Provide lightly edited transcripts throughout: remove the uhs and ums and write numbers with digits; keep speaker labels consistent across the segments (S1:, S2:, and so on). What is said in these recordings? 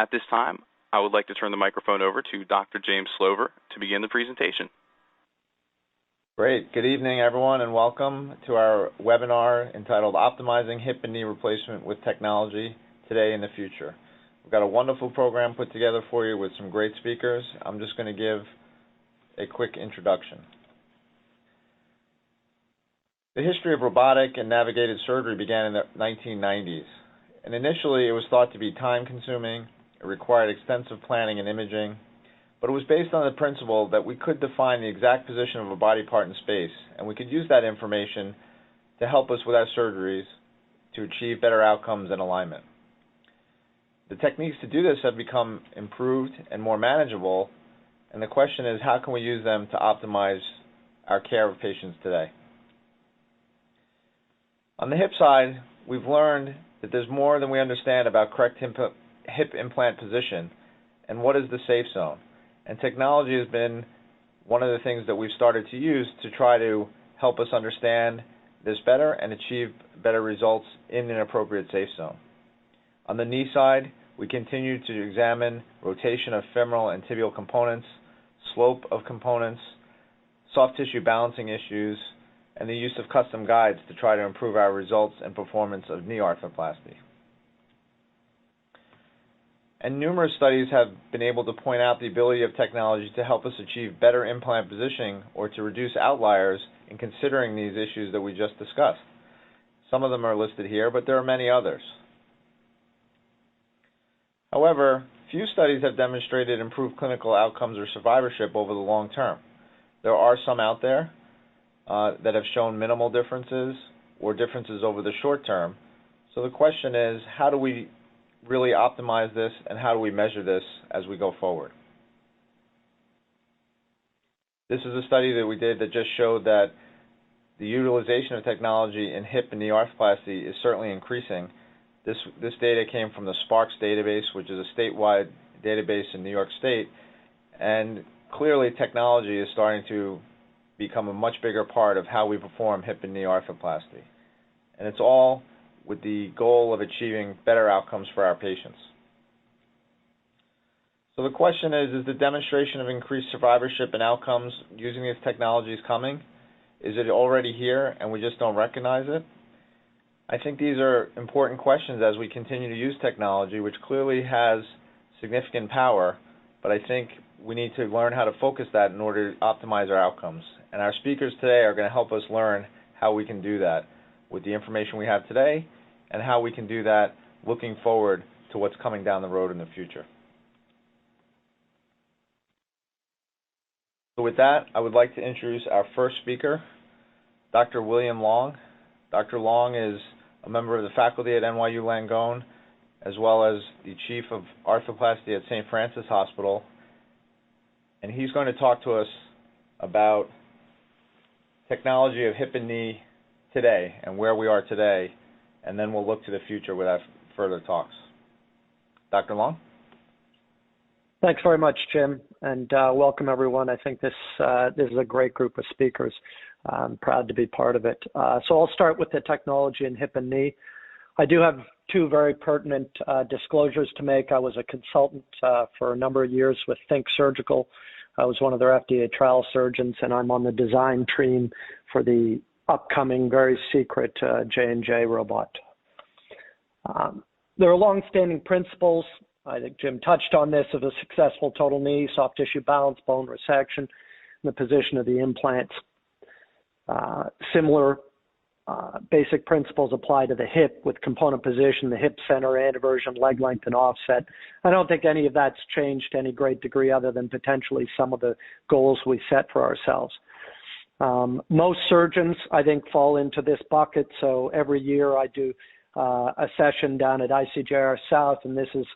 S1: At this time, I would like to turn the microphone over to Dr. James Slover to begin the presentation.
S2: Great. Good evening, everyone, and welcome to our webinar entitled Optimizing Hip and Knee Replacement with Technology Today and the Future. We've got a wonderful program put together for you with some great speakers. I'm just going to give a quick introduction. The history of robotic and navigated surgery began in the 1990s, and initially it was thought to be time-consuming. It required extensive planning and imaging, but it was based on the principle that we could define the exact position of a body part in space, and we could use that information to help us with our surgeries to achieve better outcomes and alignment. The techniques to do this have become improved and more manageable, and the question is, how can we use them to optimize our care of patients today? On the hip side, we've learned that there's more than we understand about correct hip implant position and what is the safe zone. And technology has been one of the things that we've started to use to try to help us understand this better and achieve better results in an appropriate safe zone. On the knee side, we continue to examine rotation of femoral and tibial components, slope of components, soft tissue balancing issues, and the use of custom guides to try to improve our results and performance of knee arthroplasty. And numerous studies have been able to point out the ability of technology to help us achieve better implant positioning or to reduce outliers in considering these issues that we just discussed. Some of them are listed here, but there are many others. However, few studies have demonstrated improved clinical outcomes or survivorship over the long term. There are some out there that have shown minimal differences or differences over the short term. So the question is, how do we really optimize this and how do we measure this as we go forward? This is a study that we did that just showed that the utilization of technology in hip and knee arthroplasty is certainly increasing. This data came from the SPARCS database, which is a statewide database in New York State, and clearly technology is starting to become a much bigger part of how we perform hip and knee arthroplasty. And it's all with the goal of achieving better outcomes for our patients. So the question is the demonstration of increased survivorship and outcomes using these technologies coming? Is it already here and we just don't recognize it? I think these are important questions as we continue to use technology, which clearly has significant power, but I think we need to learn how to focus that in order to optimize our outcomes. And our speakers today are going to help us learn how we can do that with the information we have today and how we can do that looking forward to what's coming down the road in the future. So with that, I would like to introduce our first speaker, Dr. William Long. Dr. Long is a member of the faculty at NYU Langone, as well as the chief of arthroplasty at St. Francis Hospital. And he's going to talk to us about technology of hip and knee today and where we are today, and then we'll look to the future with our further talks. Dr. Long?
S3: Thanks very much, Jim, and welcome everyone. I think this is a great group of speakers. I'm proud to be part of it. So I'll start with the technology in hip and knee. I do have two very pertinent disclosures to make. I was a consultant for a number of years with Think Surgical. I was one of their FDA trial surgeons, and I'm on the design team for the upcoming very secret J&J robot. There are long-standing principles, I think Jim touched on this, of a successful total knee, soft tissue balance, bone resection, and the position of the implants. Similar basic principles apply to the hip with component position, the hip center, anteversion, leg length, and offset. I don't think any of that's changed to any great degree other than potentially some of the goals we set for ourselves. Most surgeons, I think, fall into this bucket. So every year I do a session down at ICJR South, and this is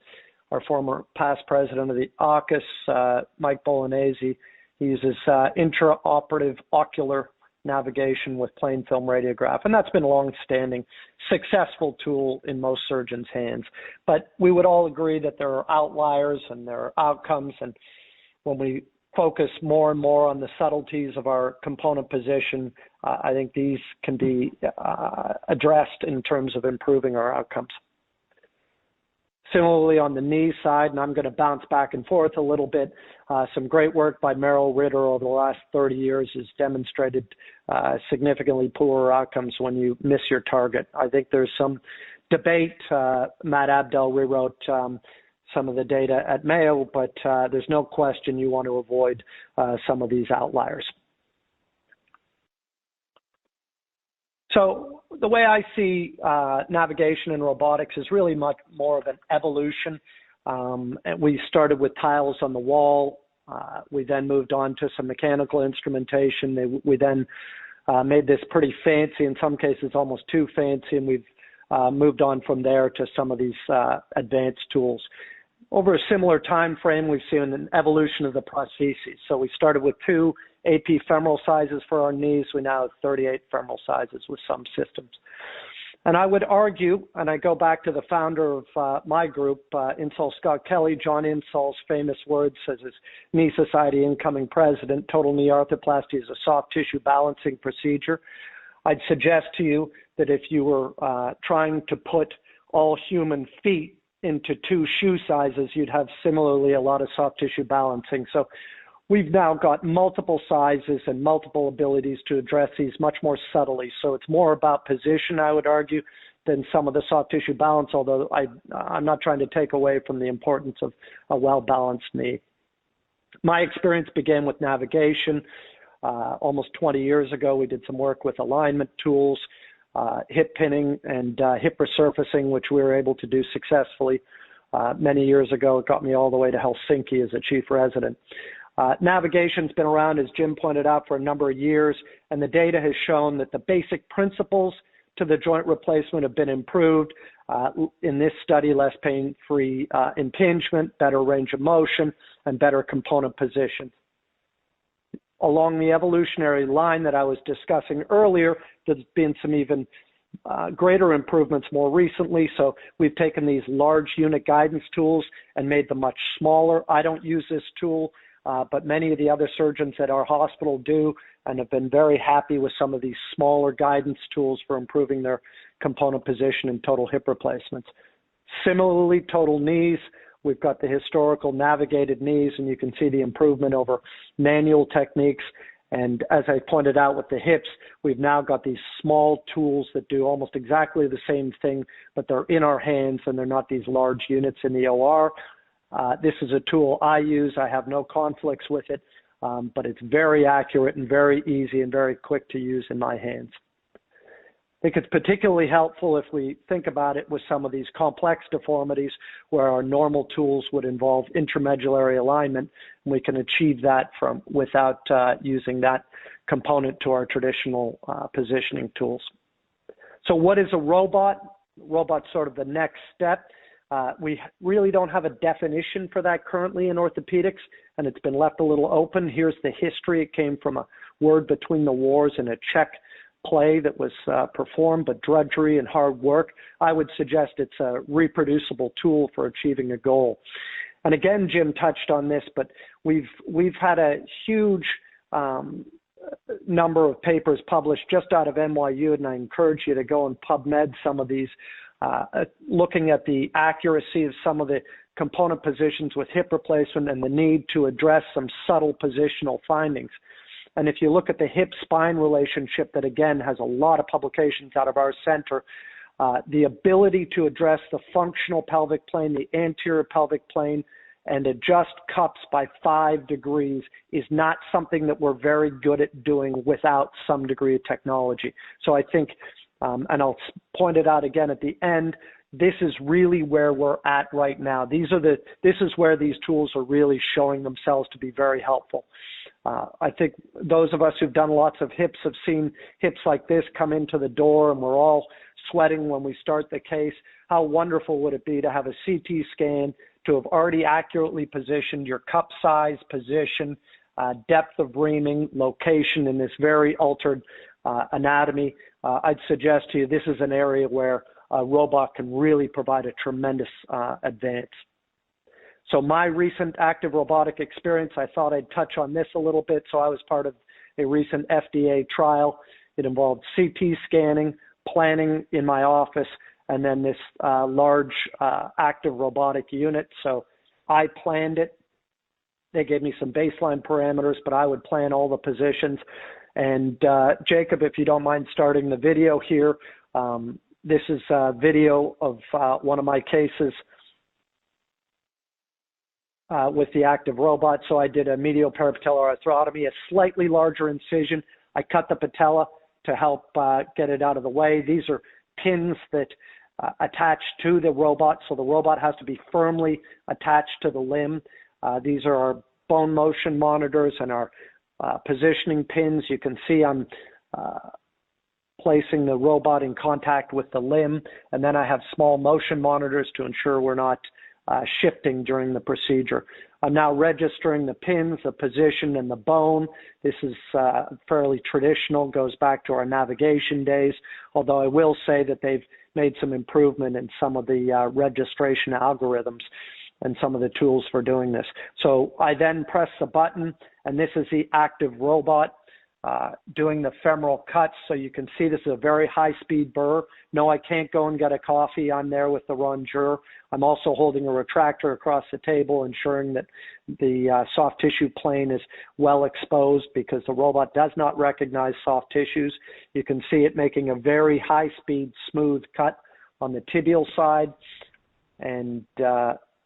S3: our former past president of the AUKUS, Mike Bolognese. He uses intra-operative ocular navigation with plain film radiograph, and that's been a long-standing successful tool in most surgeons' hands. But we would all agree that there are outliers and there are outcomes, and when we focus more and more on the subtleties of our component position, I think these can be addressed in terms of improving our outcomes. Similarly, on the knee side, and I'm going to bounce back and forth a little bit, some great work by Merrill Ritter over the last 30 years has demonstrated significantly poorer outcomes when you miss your target. I think there's some debate. Matt Abdel rewrote some of the data at Mayo, but there's no question you want to avoid some of these outliers. So the way I see navigation and robotics is really much more of an evolution. And we started with tiles on the wall. We then moved on to some mechanical instrumentation. We then made this pretty fancy, in some cases almost too fancy, and we've moved on from there to some of these advanced tools. Over a similar time frame, we've seen an evolution of the prostheses. So we started with 2 AP femoral sizes for our knees. We now have 38 femoral sizes with some systems. And I would argue, and I go back to the founder of my group, Insall Scott Kelly, John Insall's famous words as his Knee Society incoming president, total knee arthroplasty is a soft tissue balancing procedure. I'd suggest to you that if you were trying to put all human feet into 2 shoe sizes, you'd have similarly a lot of soft tissue balancing. So we've now got multiple sizes and multiple abilities to address these much more subtly. So it's more about position, I would argue, than some of the soft tissue balance, although I'm not trying to take away from the importance of a well-balanced knee. My experience began with navigation. Almost 20 years ago, we did some work with alignment tools, hip pinning and hip resurfacing, which we were able to do successfully. Many years ago, it got me all the way to Helsinki as a chief resident. Navigation's been around, as Jim pointed out, for a number of years, and the data has shown that the basic principles to the joint replacement have been improved. In this study, less pain-free impingement, better range of motion, and better component position. Along the evolutionary line that I was discussing earlier, there's been some even greater improvements more recently. So we've taken these large unit guidance tools and made them much smaller. I don't use this tool, but many of the other surgeons at our hospital do, and have been very happy with some of these smaller guidance tools for improving their component position and total hip replacements. Similarly, total knees. We've got the historical navigated knees, and you can see the improvement over manual techniques. And as I pointed out with the hips, we've now got these small tools that do almost exactly the same thing, but they're in our hands and they're not these large units in the OR. This is a tool I use. I have no conflicts with it, but it's very accurate and very easy and very quick to use in my hands. I think it's particularly helpful if we think about it with some of these complex deformities where our normal tools would involve intramedullary alignment, and we can achieve that without using that component to our traditional positioning tools. So what is a robot? Robot's sort of the next step. We really don't have a definition for that currently in orthopedics, and it's been left a little open. Here's the history. It came from a word between the wars in a Czech play that was performed, but drudgery and hard work. I would suggest it's a reproducible tool for achieving a goal. And again, Jim touched on this, but we've had a huge number of papers published just out of NYU, and I encourage you to go and PubMed some of these, looking at the accuracy of some of the component positions with hip replacement and the need to address some subtle positional findings. And if you look at the hip-spine relationship that, again, has a lot of publications out of our center, the ability to address the functional pelvic plane, the anterior pelvic plane, and adjust cups by 5 degrees is not something that we're very good at doing without some degree of technology. So I think, and I'll point it out again at the end, this is really where we're at right now. This is where these tools are really showing themselves to be very helpful. I think those of us who've done lots of hips have seen hips like this come into the door, and we're all sweating when we start the case. How wonderful would it be to have a CT scan, to have already accurately positioned your cup size, position, depth of reaming, location in this very altered anatomy. I'd suggest to you this is an area where a robot can really provide a tremendous advance. So my recent active robotic experience, I thought I'd touch on this a little bit. So I was part of a recent FDA trial. It involved CT scanning, planning in my office, and then this large active robotic unit. So I planned it. They gave me some baseline parameters, but I would plan all the positions. And Jacob, if you don't mind starting the video here, this is a video of one of my cases with the active robot. So I did a medial parapatellar arthrotomy, a slightly larger incision. I cut the patella to help get it out of the way. These are pins that attach to the robot, so the robot has to be firmly attached to the limb. These are our bone motion monitors and our positioning pins. You can see I'm placing the robot in contact with the limb, and then I have small motion monitors to ensure we're not shifting during the procedure. I'm now registering the pins, the position, and the bone. This is fairly traditional, goes back to our navigation days, although I will say that they've made some improvement in some of the registration algorithms and some of the tools for doing this. So I then press the button, and this is the active robot doing the femoral cuts. So you can see this is a very high-speed burr. No, I can't go and get a coffee. I'm there with the rongeur. I'm also holding a retractor across the table, ensuring that the soft tissue plane is well exposed because the robot does not recognize soft tissues. You can see it making a very high-speed, smooth cut on the tibial side. And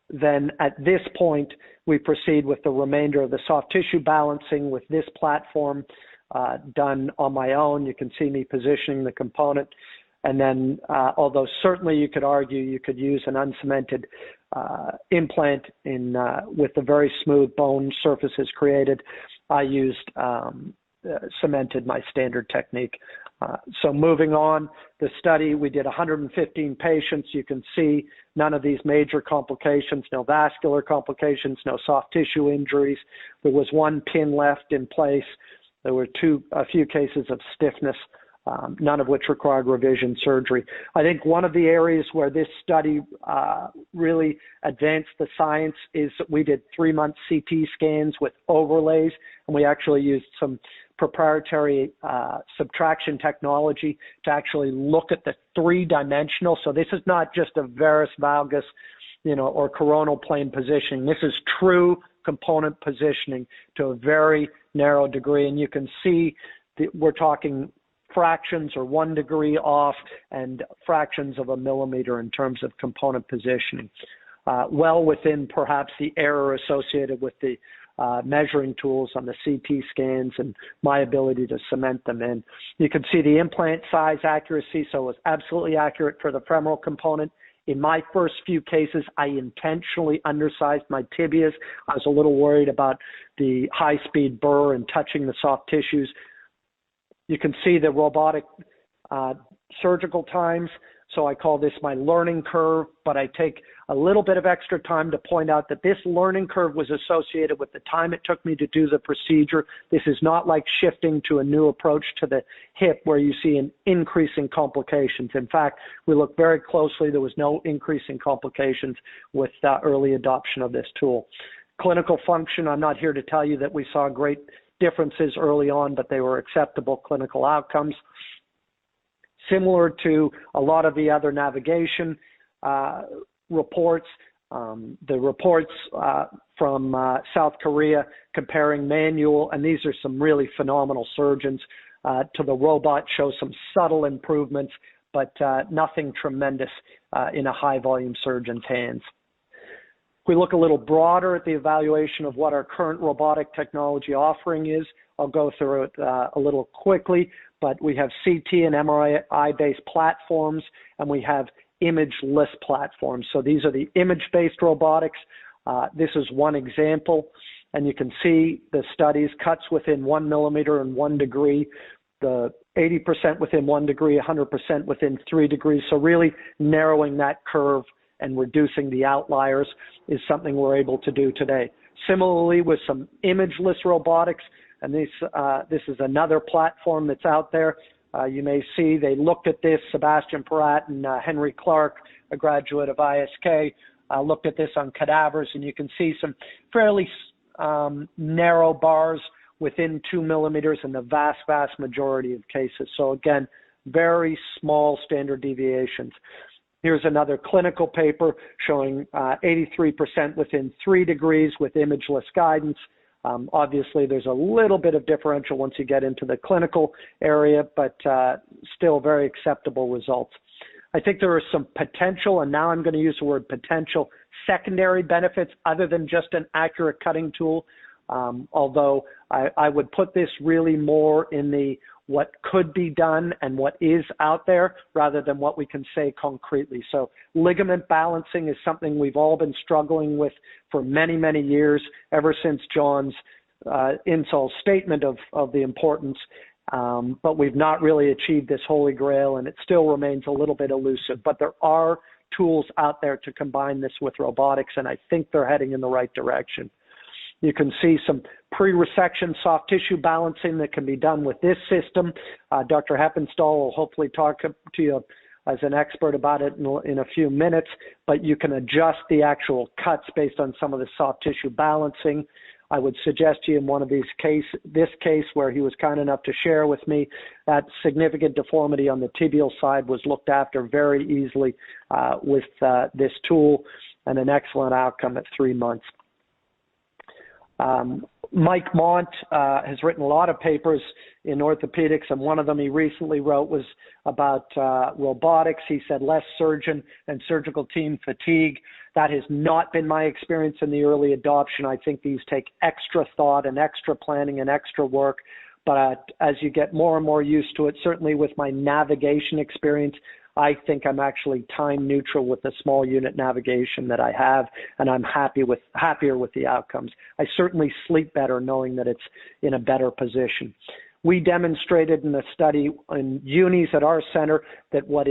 S3: then at this point, we proceed with the remainder of the soft tissue balancing with this platform done on my own. You can see me positioning the component. And then, although certainly you could argue you could use an uncemented implant with the very smooth bone surfaces created, I used cemented, my standard technique. So moving on, the study, we did 115 patients. You can see none of these major complications, no vascular complications, no soft tissue injuries. There was one pin left in place. There were a few cases of stiffness, none of which required revision surgery. I think one of the areas where this study really advanced the science is that we did 3-month CT scans with overlays, and we actually used some proprietary subtraction technology to actually look at the 3-dimensional. So this is not just a varus valgus, or coronal plane positioning. This is true component positioning to a very narrow degree, and you can see that we're talking fractions or 1 degree off and fractions of a millimeter in terms of component positioning, well within perhaps the error associated with the measuring tools on the CT scans and my ability to cement them in. You can see the implant size accuracy, so it was absolutely accurate for the femoral component. In my first few cases, I intentionally undersized my tibias. I was a little worried about the high-speed burr and touching the soft tissues. You can see the robotic surgical times. So I call this my learning curve, but I take a little bit of extra time to point out that this learning curve was associated with the time it took me to do the procedure. This is not like shifting to a new approach to the hip where you see an increase in complications. In fact, we looked very closely. There was no increase in complications with early adoption of this tool. Clinical function, I'm not here to tell you that we saw great differences early on, but they were acceptable clinical outcomes. Similar to a lot of the other navigation reports, the reports from South Korea comparing manual, and these are some really phenomenal surgeons, to the robot show some subtle improvements, but nothing tremendous in a high volume surgeon's hands. If we look a little broader at the evaluation of what our current robotic technology offering is, I'll go through it a little quickly, but we have CT and MRI-based platforms, and we have image-less platforms. So these are the image-based robotics. This is one example, and you can see the studies, cuts within 1 millimeter and 1 degree, the 80% within 1 degree, 100% within 3 degrees. So really narrowing that curve and reducing the outliers is something we're able to do today. Similarly, with some imageless robotics, and this is another platform that's out there. You may see they looked at this, Sebastian Peratt and Henry Clark, a graduate of ISK, looked at this on cadavers, and you can see some fairly narrow bars within 2 millimeters in the vast majority of cases. So again, very small standard deviations. Here's another clinical paper showing 83% within 3 degrees with imageless guidance. Obviously, there's a little bit of differential once you get into the clinical area, but still very acceptable results. I think there are some potential, and now I'm going to use the word potential, secondary benefits other than just an accurate cutting tool, although I would put this really more in the what could be done and what is out there rather than what we can say concretely. So ligament balancing is something we've all been struggling with for many, many years, ever since John's Insol's statement of the importance, but we've not really achieved this holy grail, and it still remains a little bit elusive. But there are tools out there to combine this with robotics, and I think they're heading in the right direction. You can see some pre-resection soft tissue balancing that can be done with this system. Dr. Heppenstall will hopefully talk to you as an expert about it in a few minutes, but you can adjust the actual cuts based on some of the soft tissue balancing. I would suggest to you in one of this case where he was kind enough to share with me, that significant deformity on the tibial side was looked after very easily with this tool, and an excellent outcome at 3 months. Mike Mont has written a lot of papers in orthopedics, and one of them he recently wrote was about robotics. He said less surgeon and surgical team fatigue. That has not been my experience in the early adoption. I think these take extra thought and extra planning and extra work. But as you get more and more used to it, certainly with my navigation experience, I think I'm actually time neutral with the small unit navigation that I have, and I'm happier with the outcomes. I certainly sleep better knowing that it's in a better position. We demonstrated in a study in unis at our center that what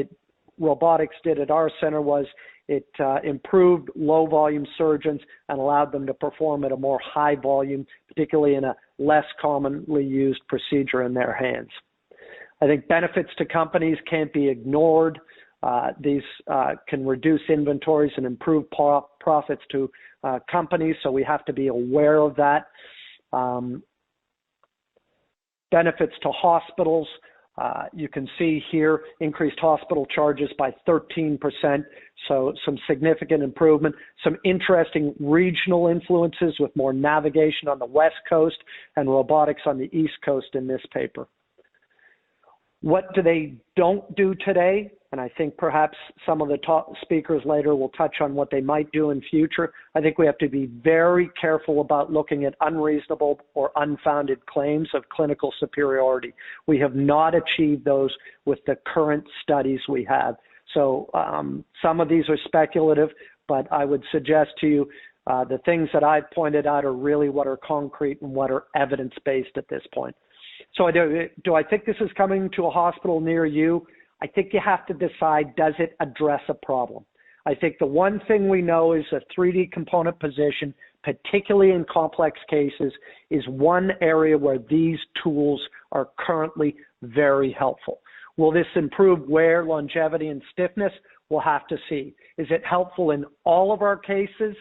S3: robotics did at our center was it improved low volume surgeons and allowed them to perform at a more high volume, particularly in a less commonly used procedure in their hands. I think benefits to companies can't be ignored. These can reduce inventories and improve profits to companies, so we have to be aware of that. Benefits to hospitals. You can see here increased hospital charges by 13%, so some significant improvement. Some interesting regional influences with more navigation on the West Coast and robotics on the East Coast in this paper. What do they don't do today? And I think perhaps some of the speakers later will touch on what they might do in future. I think we have to be very careful about looking at unreasonable or unfounded claims of clinical superiority. We have not achieved those with the current studies we have. So some of these are speculative, but I would suggest to you the things that I've pointed out are really what are concrete and what are evidence-based at this point. So do I think this is coming to a hospital near you? I think you have to decide, does it address a problem? I think the one thing we know is a 3D component position, particularly in complex cases, is one area where these tools are currently very helpful. Will this improve wear, longevity, and stiffness? We'll have to see. Is it helpful in all of our cases?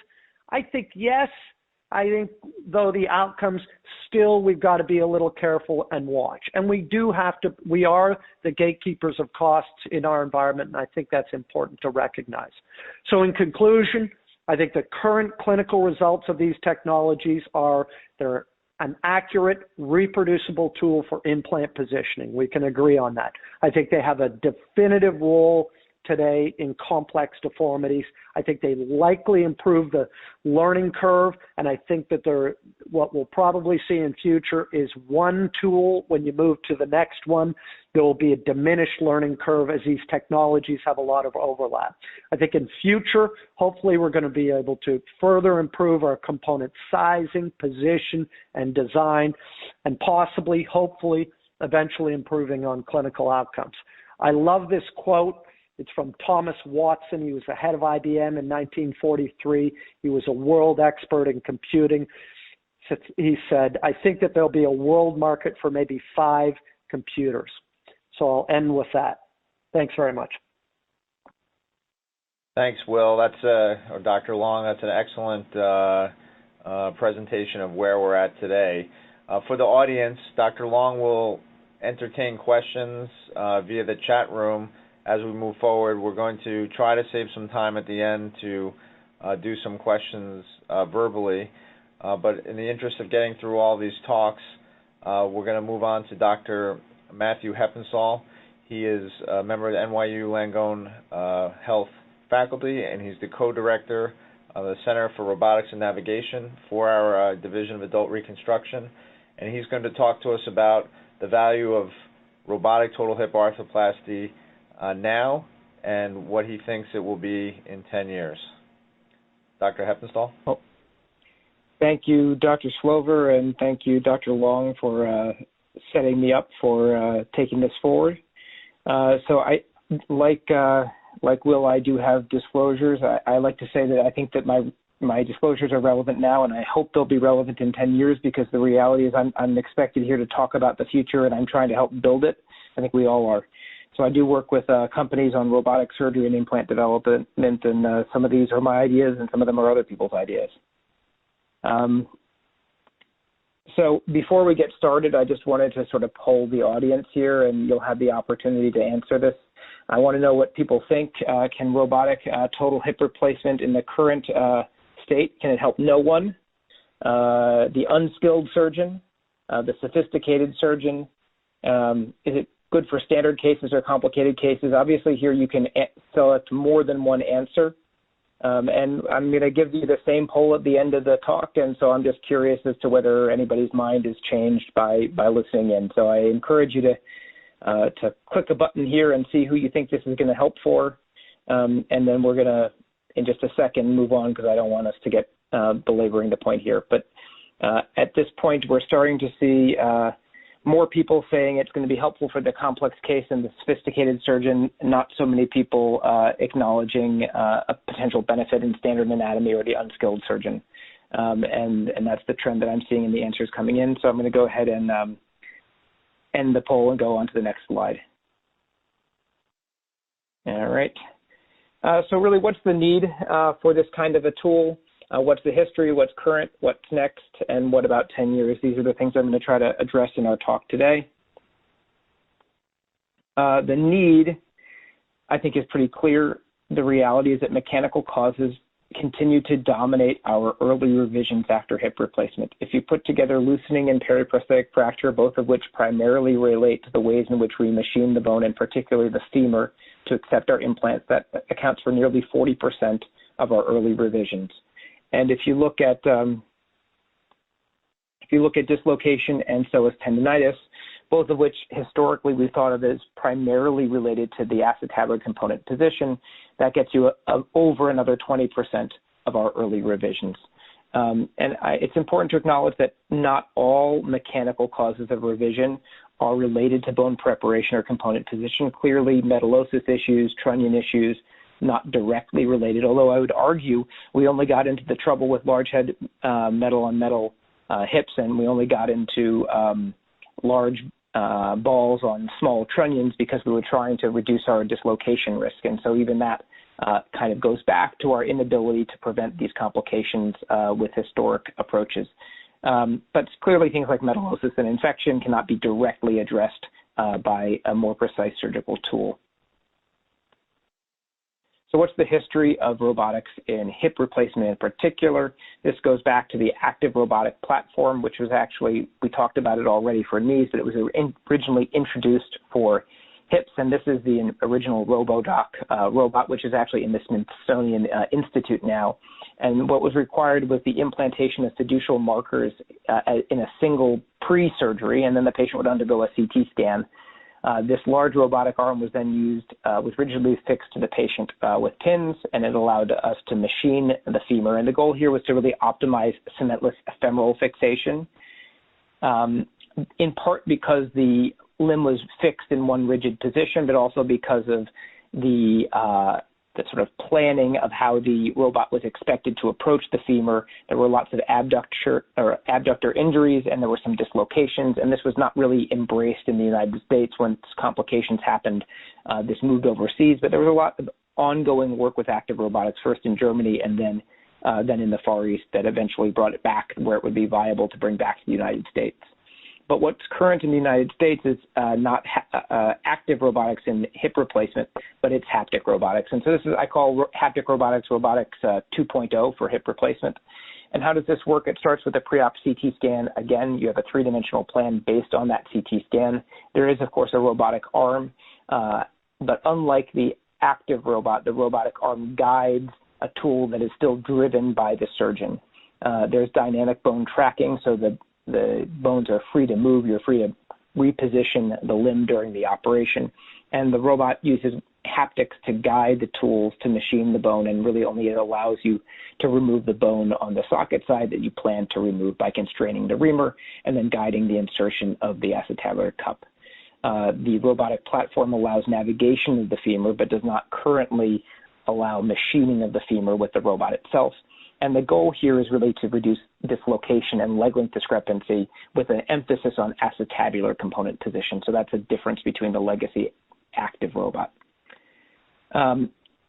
S3: I think yes. I think, though, the outcomes still, we've got to be a little careful and watch. And we are the gatekeepers of costs in our environment, and I think that's important to recognize. So in conclusion, I think the current clinical results of these technologies they're an accurate, reproducible tool for implant positioning. We can agree on that. I think they have a definitive role today in complex deformities. I think they likely improve the learning curve, and I think that what we'll probably see in future is one tool when you move to the next one, there will be a diminished learning curve as these technologies have a lot of overlap. I think in future, hopefully we're going to be able to further improve our component sizing, position, and design, and possibly, hopefully, eventually improving on clinical outcomes. I love this quote. It's from Thomas Watson. He was the head of IBM in 1943. He was a world expert in computing. He said, I think that there'll be a world market for maybe 5 computers. So I'll end with that. Thanks very much.
S2: Thanks, Will. Or Dr. Long, that's an excellent presentation of where we're at today. For the audience, Dr. Long will entertain questions via the chat room. as we move forward. We're going to try to save some time at the end to do some questions verbally, but in the interest of getting through all these talks, we're going to move on to Dr. Matthew Heppenstall. He is a member of the NYU Langone Health faculty, and he's the co-director of the Center for Robotics and Navigation for our Division of Adult Reconstruction, and he's going to talk to us about the value of robotic total hip arthroplasty now and what he thinks it will be in 10 years. Dr. Heppenstall?
S4: Well, thank you, Dr. Slover, and thank you, Dr. Long, for setting me up for taking this forward. So I, like Will, I do have disclosures. I like to say that I think that my disclosures are relevant now, and I hope they'll be relevant in 10 years, because the reality is I'm expected here to talk about the future, and I'm trying to help build it. I think we all are. So I do work with companies on robotic surgery and implant development, and some of these are my ideas, and some of them are other people's ideas. So before we get started, I just wanted to sort of poll the audience here, and you'll have the opportunity to answer this. I want to know what people think. Can robotic total hip replacement in the current state, can it help no one? The unskilled surgeon, the sophisticated surgeon? Is it good for standard cases or complicated cases? Obviously here you can select more than one answer. And I'm going to give you the same poll at the end of the talk, and so I'm just curious as to whether anybody's mind is changed by listening in. So I encourage you to click a button here and see who you think this is going to help for, and then we're going to, in just a second, move on, because I don't want us to get belaboring the point here. But at this point, we're starting to see more people saying it's going to be helpful for the complex case and the sophisticated surgeon, not so many people acknowledging a potential benefit in standard anatomy or the unskilled surgeon. And that's the trend that I'm seeing in the answers coming in. So I'm going to go ahead and end the poll and go on to the next slide. All right. So really, what's the need for this kind of a tool? What's the history, what's current, what's next, and what about 10 years? These are the things I'm going to try to address in our talk today. The need, I think, is pretty clear. The reality is that mechanical causes continue to dominate our early revisions after hip replacement. If you put together loosening and periprosthetic fracture, both of which primarily relate to the ways in which we machine the bone, and particularly the femur, to accept our implants, that accounts for nearly 40% of our early revisions. And if you look at dislocation and psoas tendinitis, both of which historically we thought of as primarily related to the acetabular component position, that gets you over another 20% of our early revisions. It's important to acknowledge that not all mechanical causes of revision are related to bone preparation or component position. Clearly, metallosis issues, trunnion issues, not directly related, although I would argue we only got into the trouble with large head metal-on-metal hips, and we only got into large balls on small trunnions because we were trying to reduce our dislocation risk. And so even that kind of goes back to our inability to prevent these complications with historic approaches. But clearly things like metallosis and infection cannot be directly addressed by a more precise surgical tool. So what's the history of robotics in hip replacement in particular? This goes back to the active robotic platform, which was actually, we talked about it already for knees, but it was originally introduced for hips, and this is the original RoboDoc robot, which is actually in the Smithsonian Institute now. And what was required was the implantation of fiducial markers in a single pre-surgery, and then the patient would undergo a CT scan. This large robotic arm was then used, was rigidly fixed to the patient with pins, and it allowed us to machine the femur. And the goal here was to really optimize cementless femoral fixation, in part because the limb was fixed in one rigid position, but also because of the sort of planning of how the robot was expected to approach the femur. There were lots of abductor injuries, and there were some dislocations, and this was not really embraced in the United States. When complications happened, this moved overseas, but there was a lot of ongoing work with active robotics, first in Germany and then in the Far East, that eventually brought it back where it would be viable to bring back to the United States. But what's current in the United States is not active robotics in hip replacement, but it's haptic robotics. And so this is, I call haptic robotics 2.0 for hip replacement. And how does this work? It starts with a pre-op CT scan. Again, you have a three-dimensional plan based on that CT scan. There is, of course, a robotic arm, but unlike the active robot, the robotic arm guides a tool that is still driven by the surgeon. There's dynamic bone tracking, so the bones are free to move. You're free to reposition the limb during the operation. And the robot uses haptics to guide the tools to machine the bone, and really only it allows you to remove the bone on the socket side that you plan to remove by constraining the reamer and then guiding the insertion of the acetabular cup. The robotic platform allows navigation of the femur, but does not currently allow machining of the femur with the robot itself. And the goal here is really to reduce dislocation and leg length discrepancy with an emphasis on acetabular component position. So that's a difference between the legacy active robot.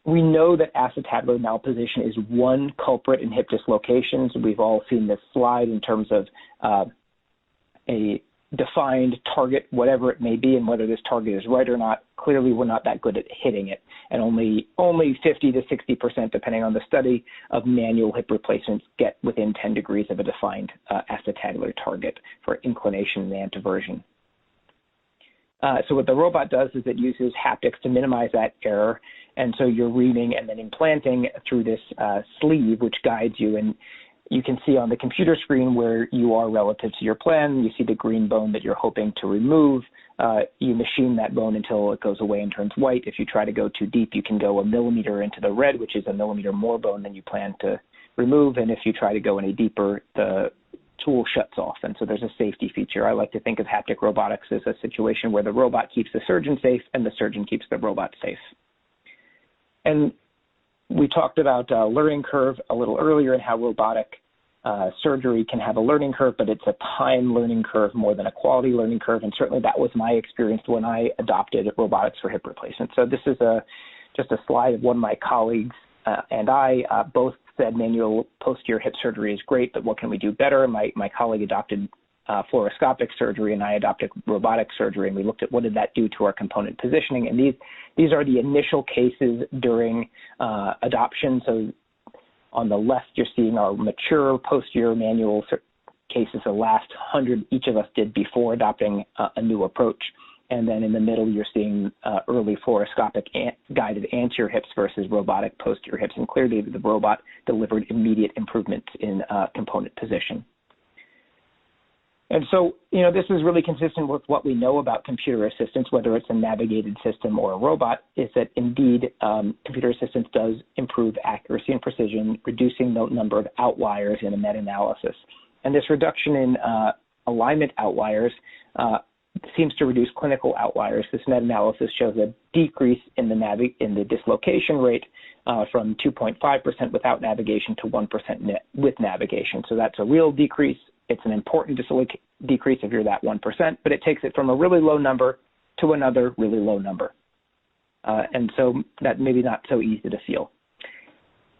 S4: We know that acetabular malposition is one culprit in hip dislocations. We've all seen this slide in terms of a defined target, whatever it may be, and whether this target is right or not. Clearly, we're not that good at hitting it, and only 50 to 60%, depending on the study, of manual hip replacements get within 10 degrees of a defined acetabular target for inclination and anteversion. So what the robot does is it uses haptics to minimize that error, and so you're reaming and then implanting through this sleeve, which guides you. And you can see on the computer screen where you are relative to your plan. You see the green bone that you're hoping to remove. You machine that bone until it goes away and turns white. If you try to go too deep, you can go a millimeter into the red, which is a millimeter more bone than you plan to remove. And if you try to go any deeper, the tool shuts off. And so there's a safety feature. I like to think of haptic robotics as a situation where the robot keeps the surgeon safe and the surgeon keeps the robot safe. And we talked about learning curve a little earlier and how robotic surgery can have a learning curve, but it's a time learning curve more than a quality learning curve. And certainly that was my experience when I adopted robotics for hip replacement. So this is just a slide of one of my colleagues and I both said manual posterior hip surgery is great, but what can we do better? My colleague adopted fluoroscopic surgery, and I adopted robotic surgery, and we looked at what did that do to our component positioning. And these are the initial cases during adoption. So on the left, you're seeing our mature posterior manual cases, the last 100 each of us did before adopting a new approach. And then in the middle, you're seeing early fluoroscopic guided anterior hips versus robotic posterior hips. And clearly, the robot delivered immediate improvements in component position. And so, this is really consistent with what we know about computer assistance, whether it's a navigated system or a robot, is that indeed computer assistance does improve accuracy and precision, reducing the number of outliers in a meta-analysis. And this reduction in alignment outliers seems to reduce clinical outliers. This meta-analysis shows a decrease in the dislocation rate from 2.5% without navigation to 1% with navigation. So that's a real decrease. It's an important decrease if you're that 1%, but it takes it from a really low number to another really low number. And so that maybe not so easy to feel.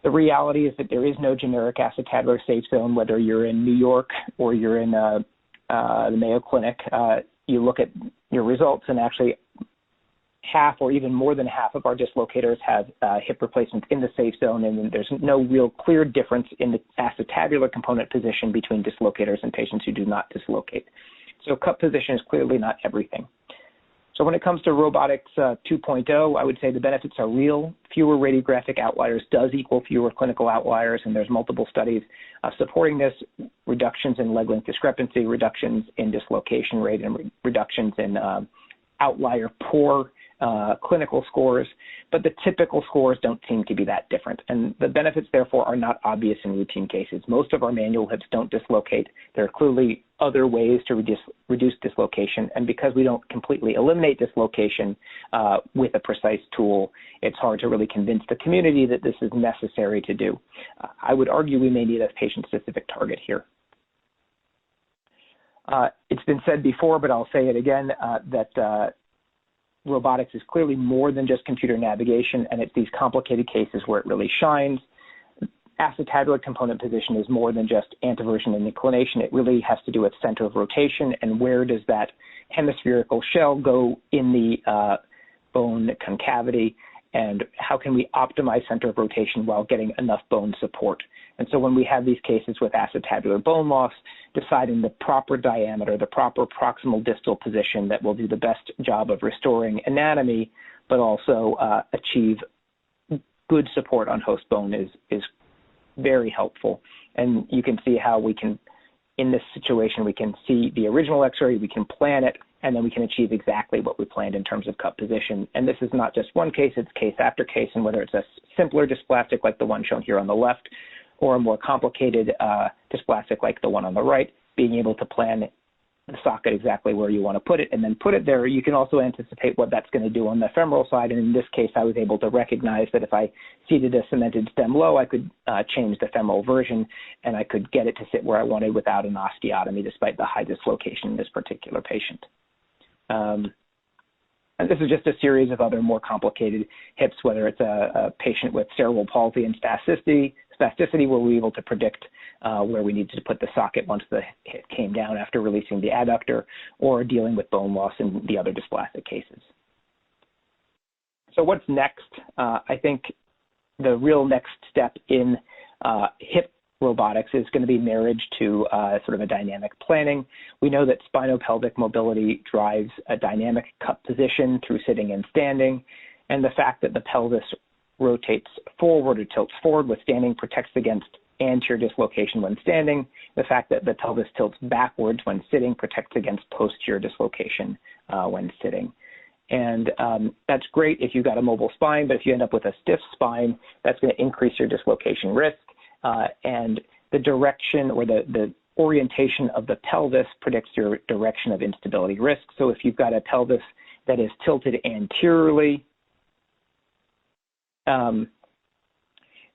S4: The reality is that there is no generic acetabular safe zone, whether you're in New York or you're in the Mayo Clinic. You look at your results, and actually half or even more than half of our dislocators have hip replacements in the safe zone, and there's no real clear difference in the acetabular component position between dislocators and patients who do not dislocate. So cup position is clearly not everything. So when it comes to Robotics 2.0, I would say the benefits are real. Fewer radiographic outliers does equal fewer clinical outliers, and there's multiple studies supporting this: reductions in leg length discrepancy, reductions in dislocation rate, and reductions in outlier poor clinical scores, but the typical scores don't seem to be that different. And the benefits, therefore, are not obvious in routine cases. Most of our manual hips don't dislocate. There are clearly other ways to reduce dislocation. And because we don't completely eliminate dislocation with a precise tool, it's hard to really convince the community that this is necessary to do. I would argue we may need a patient-specific target here. It's been said before, but I'll say it again, that robotics is clearly more than just computer navigation, and it's these complicated cases where it really shines. acetabular component position is more than just anteversion and inclination. It really has to do with center of rotation and where does that hemispherical shell go in the bone concavity, and how can we optimize center of rotation while getting enough bone support. And so when we have these cases with acetabular bone loss, deciding the proper diameter, the proper proximal distal position that will do the best job of restoring anatomy, but also achieve good support on host bone is very helpful. And you can see how we can, in this situation, we can see the original x-ray, we can plan it, and then we can achieve exactly what we planned in terms of cut position. And this is not just one case, it's case after case, and whether it's a simpler dysplastic like the one shown here on the left, or a more complicated dysplastic like the one on the right, being able to plan the socket exactly where you want to put it and then put it there. You can also anticipate what that's going to do on the femoral side, and in this case I was able to recognize that if I seated a cemented stem low, I could change the femoral version and I could get it to sit where I wanted without an osteotomy despite the high dislocation in this particular patient. And this is just a series of other more complicated hips, whether it's a patient with cerebral palsy and spasticity where we were able to predict where we needed to put the socket once the hip came down after releasing the adductor, or dealing with bone loss in the other dysplastic cases. So what's next? I think the real next step in hip robotics is going to be marriage to sort of a dynamic planning. We know that spinopelvic mobility drives a dynamic cut position through sitting and standing, and the fact that the pelvis rotates forward or tilts forward with standing protects against anterior dislocation when standing. The fact that the pelvis tilts backwards when sitting protects against posterior dislocation when sitting. And that's great if you've got a mobile spine, but if you end up with a stiff spine, that's going to increase your dislocation risk. And the direction or the orientation of the pelvis predicts your direction of instability risk. So if you've got a pelvis that is tilted anteriorly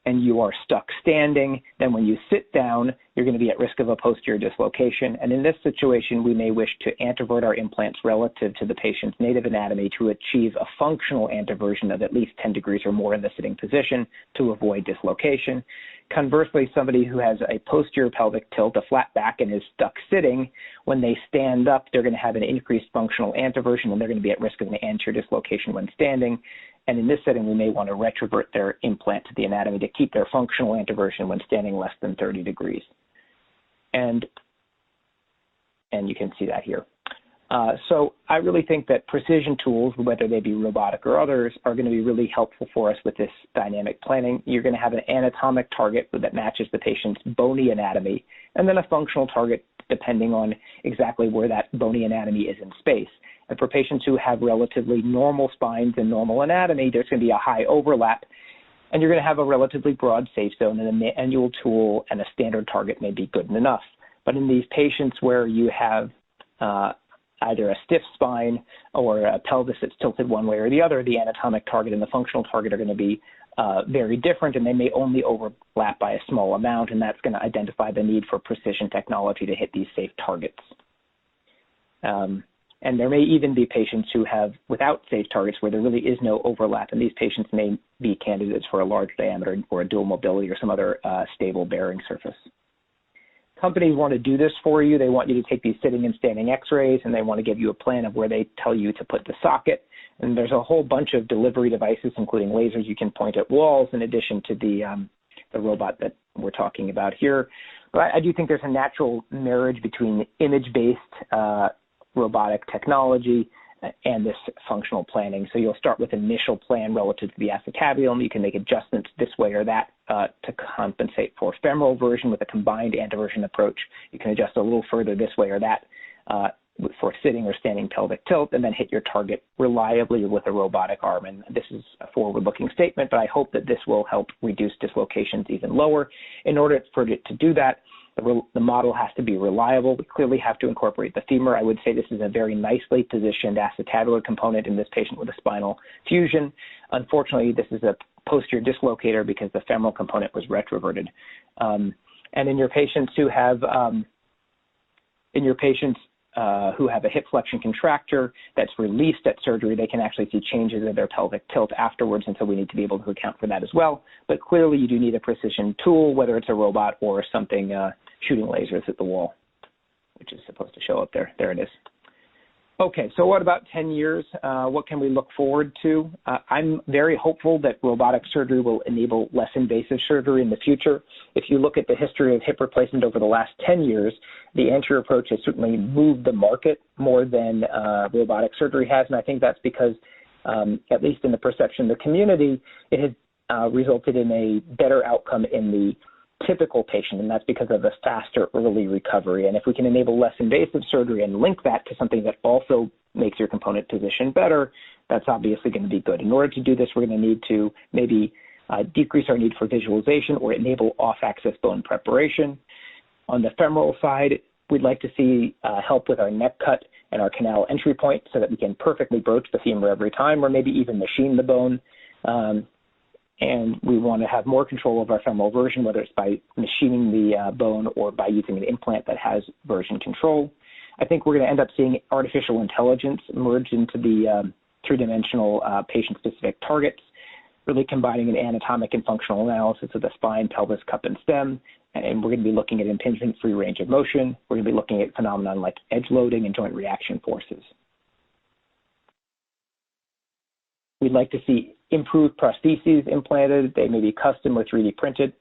S4: and you are stuck standing, then when you sit down, you're going to be at risk of a posterior dislocation. And in this situation, we may wish to antevert our implants relative to the patient's native anatomy to achieve a functional anteversion of at least 10 degrees or more in the sitting position to avoid dislocation. Conversely, somebody who has a posterior pelvic tilt, a flat back, and is stuck sitting, when they stand up, they're going to have an increased functional anteversion, and they're going to be at risk of an anterior dislocation when standing. And in this setting, we may want to retrovert their implant to the anatomy to keep their functional anteversion when standing less than 30 degrees. And you can see that here. So I really think that precision tools, whether they be robotic or others, are going to be really helpful for us with this dynamic planning. You're going to have an anatomic target that matches the patient's bony anatomy, and then a functional target depending on exactly where that bony anatomy is in space. And for patients who have relatively normal spines and normal anatomy, there's going to be a high overlap, and you're going to have a relatively broad safe zone, and a manual tool and a standard target may be good enough. But in these patients where you have either a stiff spine or a pelvis that's tilted one way or the other, the anatomic target and the functional target are going to be very different, and they may only overlap by a small amount, and that's going to identify the need for precision technology to hit these safe targets. And there may even be patients who have without safe targets where there really is no overlap, and these patients may be candidates for a large diameter or a dual mobility or some other stable bearing surface. Companies want to do this for you. They want you to take these sitting and standing x-rays, and they want to give you a plan of where they tell you to put the socket. And there's a whole bunch of delivery devices, including lasers you can point at walls, in addition to the robot that we're talking about here. But I do think there's a natural marriage between image-based robotic technology and this functional planning. So you'll start with an initial plan relative to the acetabulum. You can make adjustments this way or that to compensate for femoral version with a combined anteversion approach. You can adjust a little further this way or that for sitting or standing pelvic tilt, and then hit your target reliably with a robotic arm. And this is a forward-looking statement, but I hope that this will help reduce dislocations even lower. In order for it to do that, the model has to be reliable. We clearly have to incorporate the femur. I would say this is a very nicely positioned acetabular component in this patient with a spinal fusion. Unfortunately, this is a posterior dislocator because the femoral component was retroverted. And in your patients who have, who have a hip flexion contractor that's released at surgery, they can actually see changes in their pelvic tilt afterwards, and so we need to be able to account for that as well. But clearly you do need a precision tool, whether it's a robot or something shooting lasers at the wall, which is supposed to show up there. There it is. Okay, so what about 10 years? What can we look forward to? I'm very hopeful that robotic surgery will enable less invasive surgery in the future. If you look at the history of hip replacement over the last 10 years, the anterior approach has certainly moved the market more than robotic surgery has, and I think that's because, at least in the perception of the community, it has resulted in a better outcome in the typical patient, and that's because of the faster early recovery. And if we can enable less invasive surgery and link that to something that also makes your component position better, that's obviously going to be good. In order to do this, we're going to need to maybe decrease our need for visualization or enable off-axis bone preparation. On the femoral side, we'd like to see help with our neck cut and our canal entry point so that we can perfectly broach the femur every time, or maybe even machine the bone. And we want to have more control of our femoral version, whether it's by machining the bone or by using an implant that has version control. I think we're going to end up seeing artificial intelligence merge into the three-dimensional patient-specific targets, really combining an anatomic and functional analysis of the spine, pelvis, cup, and stem. And we're going to be looking at impingement-free range of motion. We're going to be looking at phenomena like edge loading and joint reaction forces. We'd like to see improved prostheses implanted. They may be custom or 3D printed.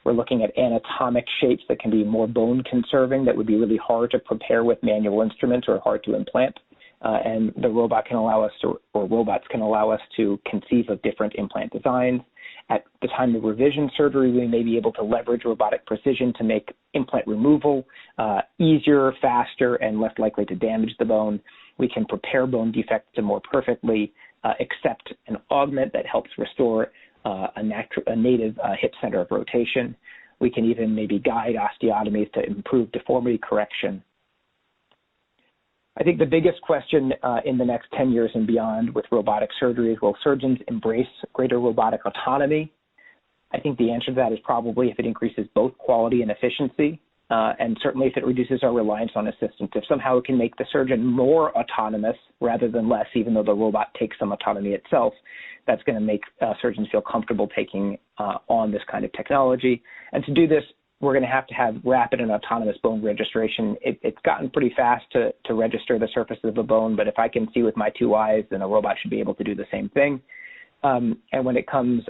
S4: We're looking at anatomic shapes that can be more bone conserving, that would be really hard to prepare with manual instruments or hard to implant. And the robot can allow us to, or robots can allow us to conceive of different implant designs. At the time of revision surgery, we may be able to leverage robotic precision to make implant removal easier, faster, and less likely to damage the bone. We can prepare bone defects to more perfectly accept an augment that helps restore a native hip center of rotation. We can even maybe guide osteotomies to improve deformity correction. I think the biggest question in the next 10 years and beyond with robotic surgery is, will surgeons embrace greater robotic autonomy? I think the answer to that is probably if it increases both quality and efficiency, and certainly if it reduces our reliance on assistants. If somehow it can make the surgeon more autonomous rather than less, even though the robot takes some autonomy itself, that's going to make surgeons feel comfortable taking on this kind of technology. And to do this, we're going to have rapid and autonomous bone registration. It's gotten pretty fast to register the surface of the bone, but if I can see with my two eyes, then a robot should be able to do the same thing. And when it comes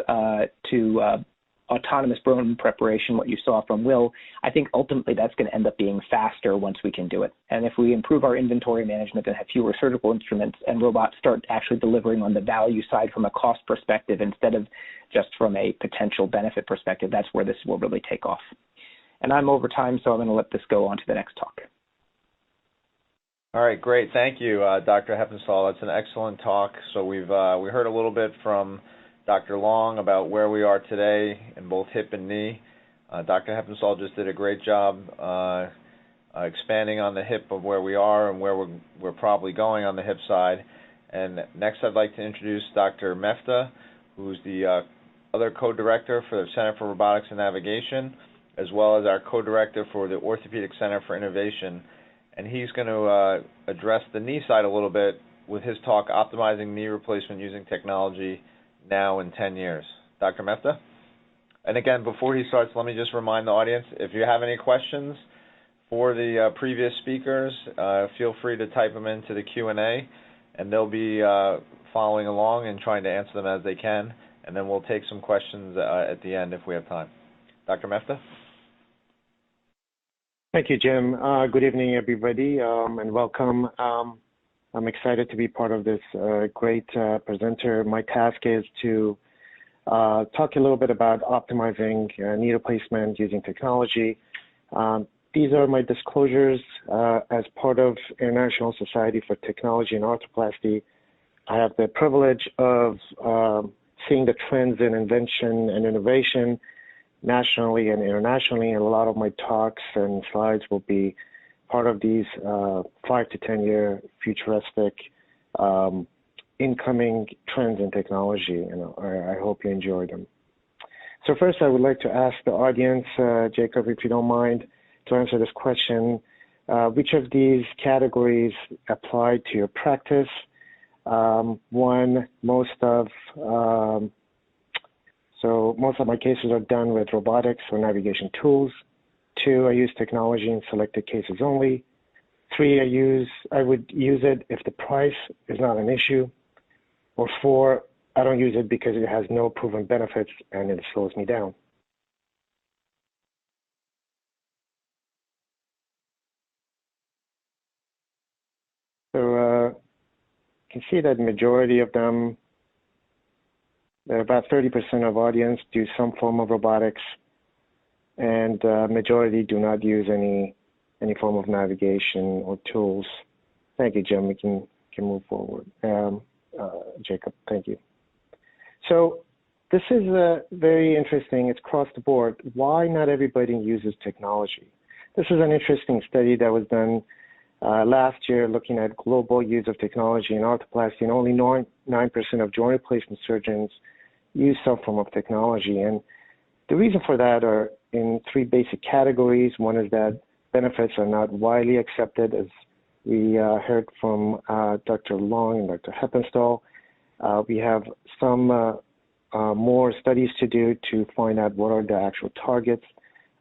S4: to autonomous bone preparation, what you saw from Will, I think ultimately that's going to end up being faster once we can do it. And if we improve our inventory management and have fewer surgical instruments, and robots start actually delivering on the value side from a cost perspective instead of just from a potential benefit perspective, that's where this will really take off. And I'm over time, so I'm going to let this go on to the next talk.
S2: All right, great. Thank you, Dr. Heppenstall. That's an excellent talk. So we heard a little bit from Dr. Long about where we are today in both hip and knee. Dr. Heppenstall just did a great job expanding on the hip of where we are and where we're probably going on the hip side. And next I'd like to introduce Dr. Mehta, who's the other co-director for the Center for Robotics and Navigation, as well as our co-director for the Orthopedic Center for Innovation. And he's going to address the knee side a little bit with his talk, Optimizing Knee Replacement Using Technology Now in 10 Years. Dr. Mehta? And again, before he starts, let me just remind the audience, if you have any questions for the previous speakers, feel free to type them into the Q&A, and they'll be following along and trying to answer them as they can, and then we'll take some questions at the end if we have time. Dr. Mehta?
S5: Thank you, Jim. Good evening, everybody, and welcome. I'm excited to be part of this great presenter. My task is to talk a little bit about optimizing knee replacement using technology. These are my disclosures as part of International Society for Technology and Arthroplasty. I have the privilege of seeing the trends in invention and innovation nationally and internationally, and a lot of my talks and slides will be part of these 5 to 10 year futuristic incoming trends in technology, and I hope you enjoy them. So first I would like to ask the audience, Jacob, if you don't mind, to answer this question. which of these categories apply to your practice? One, most of my cases are done with robotics or navigation tools. 2, I use technology in selected cases only. 3, I would use it if the price is not an issue. Or 4, I don't use it because it has no proven benefits and it slows me down. So you can see that majority of them, about 30% of audience do some form of robotics, and majority do not use any form of navigation or tools. Thank you, Jim. We can move forward. Jacob, thank you. So this is very interesting. It's across the board. Why not everybody uses technology? This is an interesting study that was done last year looking at global use of technology in arthroplasty, and only 9% of joint replacement surgeons use some form of technology. And the reason for that are in 3 basic categories. One is that benefits are not widely accepted, as we heard from Dr. Long and Dr. Heppenstall. We have some more studies to do to find out what are the actual targets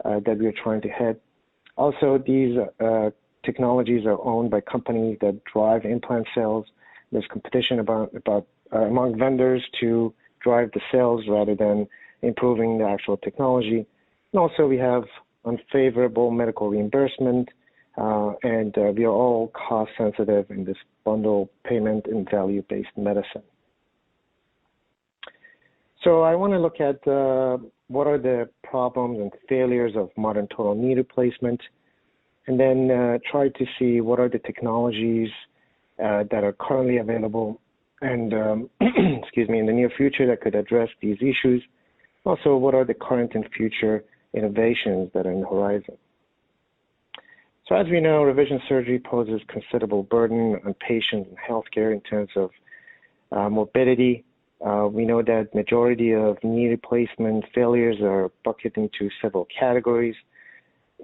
S5: that we are trying to hit. Also, these technologies are owned by companies that drive implant sales. There's competition among vendors to drive the sales rather than improving the actual technology. And also, we have unfavorable medical reimbursement, and we are all cost sensitive in this bundle payment and value-based medicine. So I want to look at what are the problems and failures of modern total knee replacement, and then try to see what are the technologies that are currently available and, excuse me, in the near future that could address these issues. Also, what are the current and future innovations that are in the horizon? So as we know, revision surgery poses considerable burden on patients and healthcare in terms of morbidity. We know that majority of knee replacement failures are bucketed into several categories,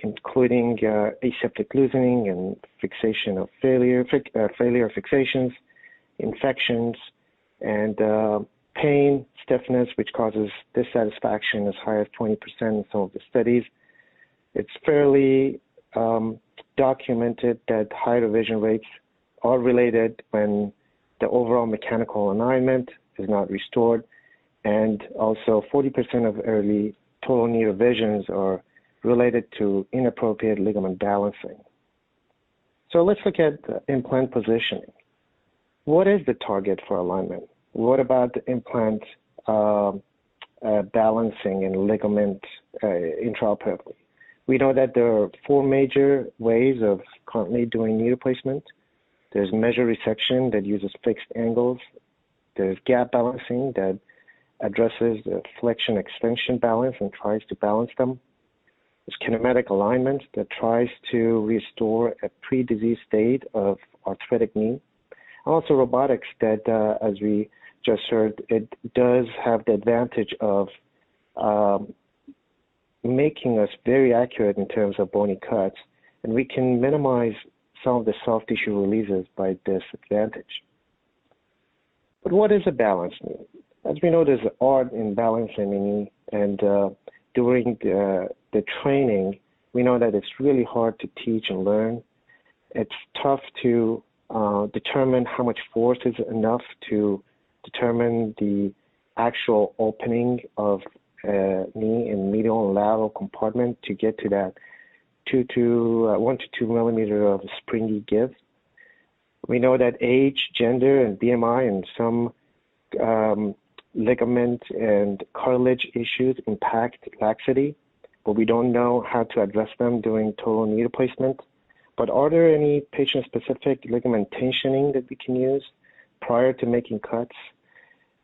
S5: including aseptic loosening and fixation of failure fixations, infections, and pain, stiffness, which causes dissatisfaction as high as 20% in some of the studies. It's fairly documented that high revision rates are related when the overall mechanical alignment is not restored, and also 40% of early total knee revisions are related to inappropriate ligament balancing. So let's look at implant positioning. What is the target for alignment? What about the implant balancing and ligament intraoperatively? We know that there are 4 major ways of currently doing knee replacement. There's measure resection that uses fixed angles. There's gap balancing that addresses the flexion extension balance and tries to balance them. There's kinematic alignment that tries to restore a pre-disease state of arthritic knee. And also robotics that, as we just heard, it does have the advantage of making us very accurate in terms of bony cuts, and we can minimize some of the soft tissue releases by this advantage. But what is a balanced knee? As we know, there's art in balancing a knee, and during the training, we know that it's really hard to teach and learn. It's tough to determine how much force is enough to determine the actual opening of knee in medial and lateral compartment to get to that 1 to 2 millimeter of springy give. We know that age, gender, and BMI and some ligament and cartilage issues impact laxity, but we don't know how to address them during total knee replacement. But are there any patient-specific ligament tensioning that we can use prior to making cuts?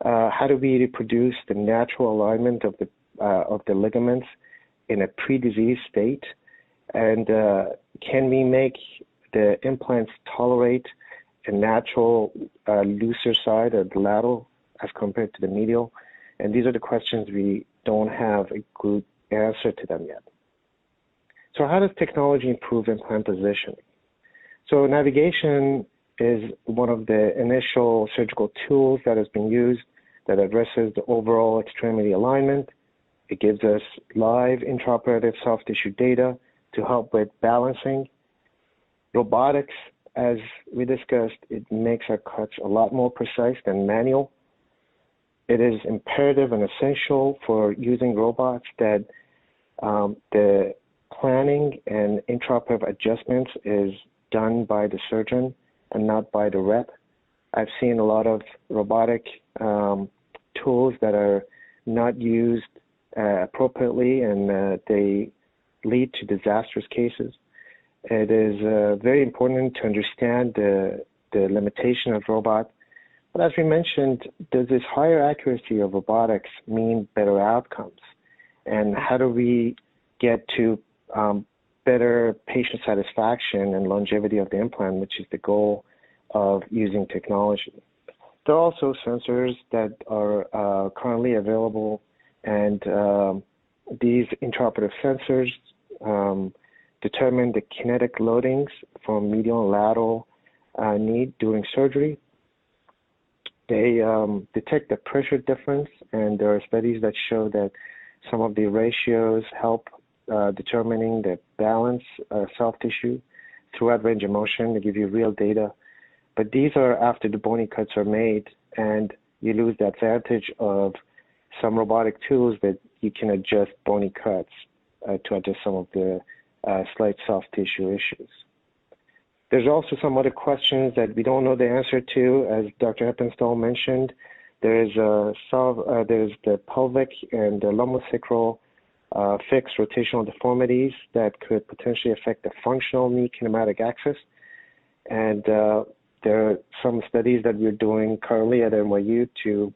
S5: How do we reproduce the natural alignment of the ligaments in a pre-disease state? And can we make the implants tolerate a natural looser side of the lateral as compared to the medial? And these are the questions we don't have a good answer to them yet. So how does technology improve implant positioning? So navigation is one of the initial surgical tools that has been used that addresses the overall extremity alignment. It gives us live intraoperative soft tissue data to help with balancing. Robotics, as we discussed, it makes our cuts a lot more precise than manual. It is imperative and essential for using robots that the planning and intraoperative adjustments is done by the surgeon and not by the rep. I've seen a lot of robotic tools that are not used appropriately, and they lead to disastrous cases. It is very important to understand the limitation of robot. But as we mentioned, does this higher accuracy of robotics mean better outcomes? And how do we get to better patient satisfaction and longevity of the implant, which is the goal of using technology? There are also sensors that are currently available, and these intraoperative sensors determine the kinetic loadings from medial and lateral knee during surgery. They detect the pressure difference, and there are studies that show that some of the ratios help determining the balance of soft tissue throughout range of motion to give you real data. But these are after the bony cuts are made, and you lose the advantage of some robotic tools that you can adjust bony cuts to adjust some of the slight soft tissue issues. There's also some other questions that we don't know the answer to, as Dr. Heppenstall mentioned. There's the pelvic and the lumbosacral fixed rotational deformities that could potentially affect the functional knee kinematic axis. And there are some studies that we're doing currently at NYU to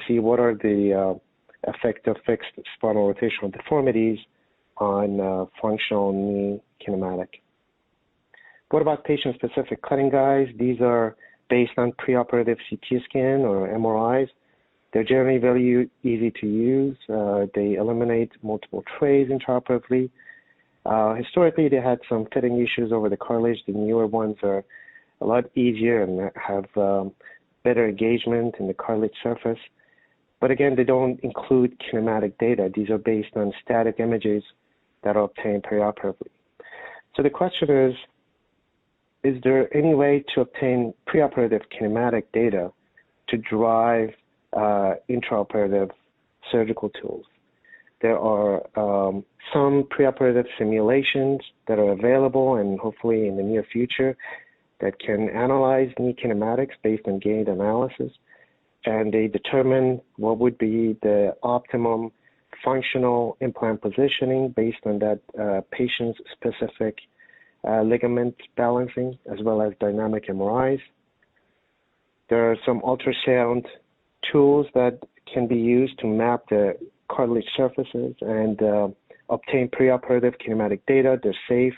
S5: see what are the effect of fixed spinal rotational deformities on functional knee kinematic. What about patient-specific cutting guides? These are based on preoperative CT scan or MRIs. They're generally very easy to use. They eliminate multiple trays intraoperatively. Historically, they had some fitting issues over the cartilage. The newer ones are a lot easier and have better engagement in the cartilage surface. But again, they don't include kinematic data. These are based on static images that are obtained perioperatively. So the question is there any way to obtain preoperative kinematic data to drive intraoperative surgical tools? There are some preoperative simulations that are available, and hopefully in the near future, that can analyze knee kinematics based on gained analysis, and they determine what would be the optimum functional implant positioning based on that patient's specific ligament balancing, as well as dynamic MRIs. There are some ultrasound tools that can be used to map the cartilage surfaces and obtain preoperative kinematic data. They're safe,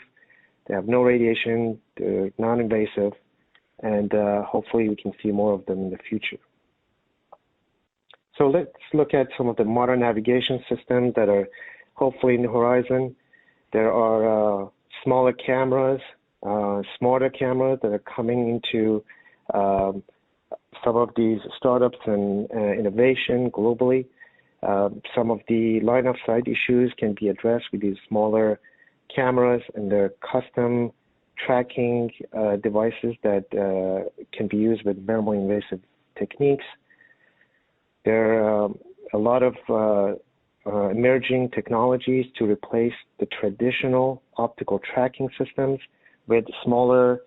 S5: they have no radiation, they're non-invasive, and hopefully we can see more of them in the future. So let's look at some of the modern navigation systems that are hopefully in the horizon. There are smaller cameras, smarter cameras that are coming into some of these startups and innovation globally. Some of the line of sight issues can be addressed with these smaller cameras, and their custom tracking devices that can be used with minimally invasive techniques. There are a lot of emerging technologies to replace the traditional optical tracking systems with smaller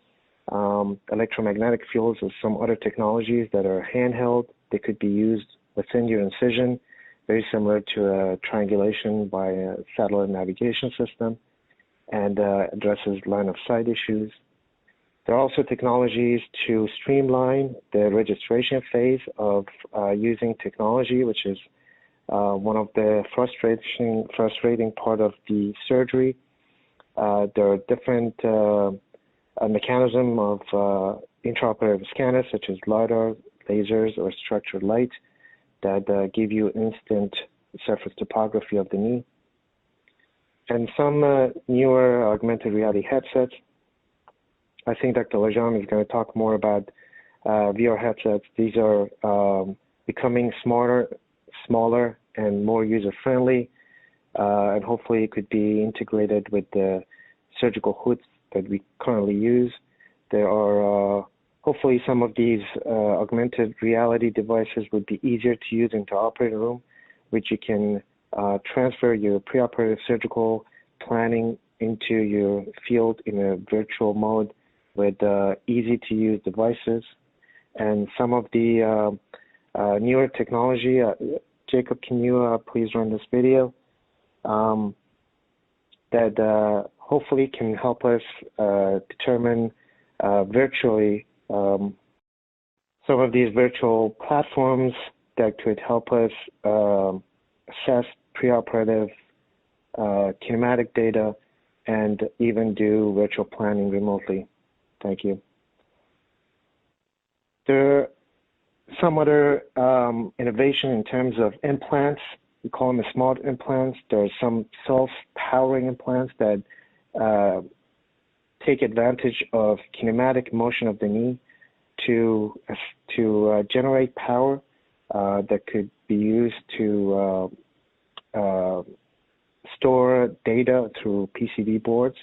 S5: electromagnetic fields or some other technologies that are handheld. They could be used within your incision, very similar to a triangulation by a satellite navigation system, and addresses line of sight issues. There are also technologies to streamline the registration phase of using technology, which is one of the frustrating part of the surgery. There are different mechanism of intraoperative scanners, such as LiDAR, lasers, or structured light, that give you instant surface topography of the knee. And some newer augmented reality headsets I think Dr. Legendre is going to talk more about VR headsets. These are becoming smarter, smaller, and more user-friendly, and hopefully it could be integrated with the surgical hoods that we currently use. There are hopefully some of these augmented reality devices would be easier to use into operating room, which you can transfer your preoperative surgical planning into your field in a virtual mode with easy-to-use devices. And some of the newer technology, Jacob, can you please run this video? That hopefully can help us determine virtually some of these virtual platforms that could help us assess preoperative kinematic data and even do virtual planning remotely. Thank you. There are some other innovation in terms of implants. We call them the smart implants. There are some self-powering implants that take advantage of kinematic motion of the knee to generate power that could be used to store data through PCB boards,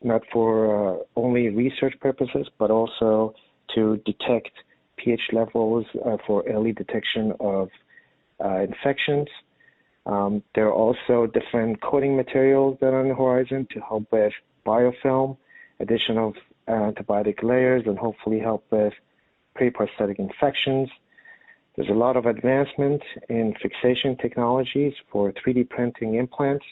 S5: not for only research purposes, but also to detect pH levels for early detection of infections. There are also different coating materials that are on the horizon to help with biofilm, addition of antibiotic layers, and hopefully help with pre-prosthetic infections. There's a lot of advancement in fixation technologies for 3D printing implants.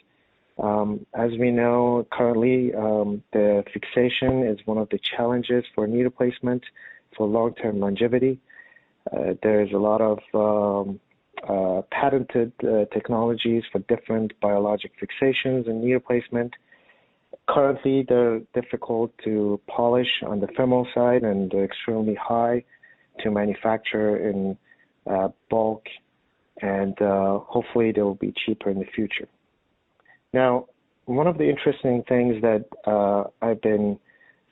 S5: As we know, currently, the fixation is one of the challenges for knee replacement for long-term longevity. There's a lot of patented technologies for different biologic fixations and knee replacement. Currently, they're difficult to polish on the femoral side, and they're extremely high to manufacture in bulk, and hopefully they will be cheaper in the future. Now, one of the interesting things that I've been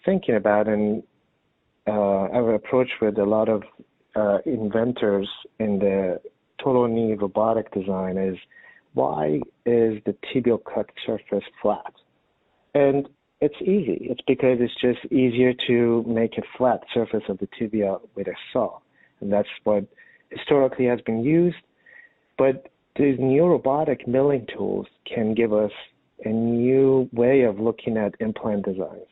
S5: thinking about, and I've approached with a lot of inventors in the total knee robotic design, is why is the tibial cut surface flat? And it's easy. It's because it's just easier to make a flat surface of the tibia with a saw. And that's what historically has been used. But these new robotic milling tools can give us a new way of looking at implant designs.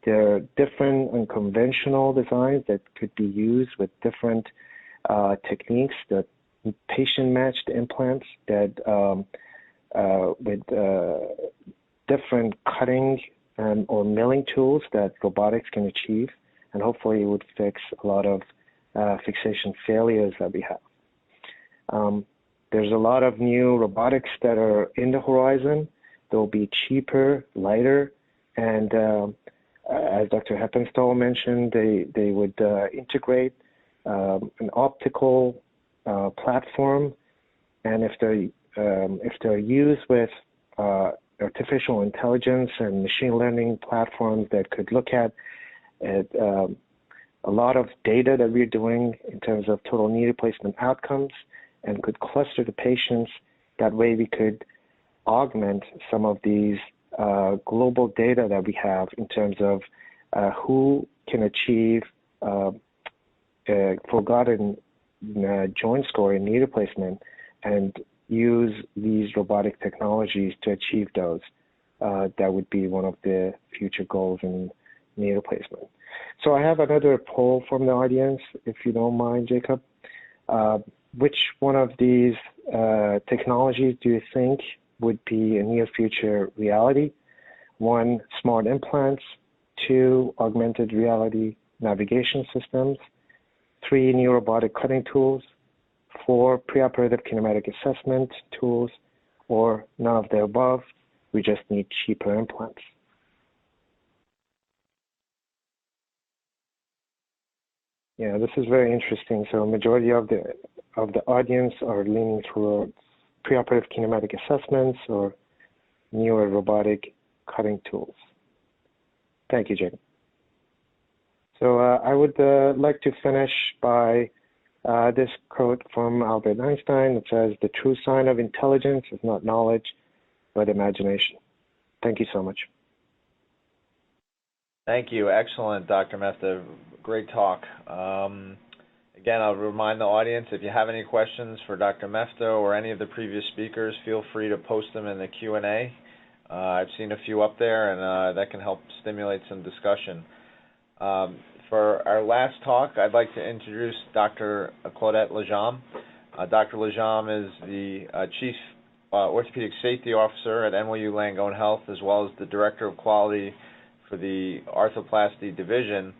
S5: There are different unconventional designs that could be used with different techniques, that patient-matched implants that with different cutting or milling tools that robotics can achieve, and hopefully it would fix a lot of fixation failures that we have. There's a lot of new robotics that are in the horizon. They'll be cheaper, lighter, and as Dr. Heppenstall mentioned, they would integrate an optical platform, and if they're used with artificial intelligence and machine learning platforms that could look at a lot of data that we're doing in terms of total knee replacement outcomes, and could cluster the patients. That way we could augment some of these global data that we have in terms of who can achieve forgotten joint score in knee replacement, and use these robotic technologies to achieve those. That would be one of the future goals in knee replacement. So I have another poll from the audience, if you don't mind, Jacob. Which one of these technologies do you think would be a near future reality? 1, smart implants. 2, augmented reality navigation systems. 3, new robotic cutting tools. 4, preoperative kinematic assessment tools. Or none of the above, we just need cheaper implants. Yeah, this is very interesting. So a majority of the audience are leaning towards preoperative kinematic assessments or newer robotic cutting tools. Thank you, Jane. So I would like to finish by this quote from Albert Einstein. It says, "The true sign of intelligence is not knowledge, but imagination." Thank you so much.
S2: Thank you. Excellent, Dr. Mehta. Great talk. Again, I'll remind the audience, if you have any questions for Dr. Mehta or any of the previous speakers, feel free to post them in the Q&A. I've seen a few up there, and that can help stimulate some discussion. For our last talk, I'd like to introduce Dr. Claudette Lejam. Dr. Lejam is the Chief Orthopedic Safety Officer at NYU Langone Health, as well as the Director of Quality for the Arthroplasty Division.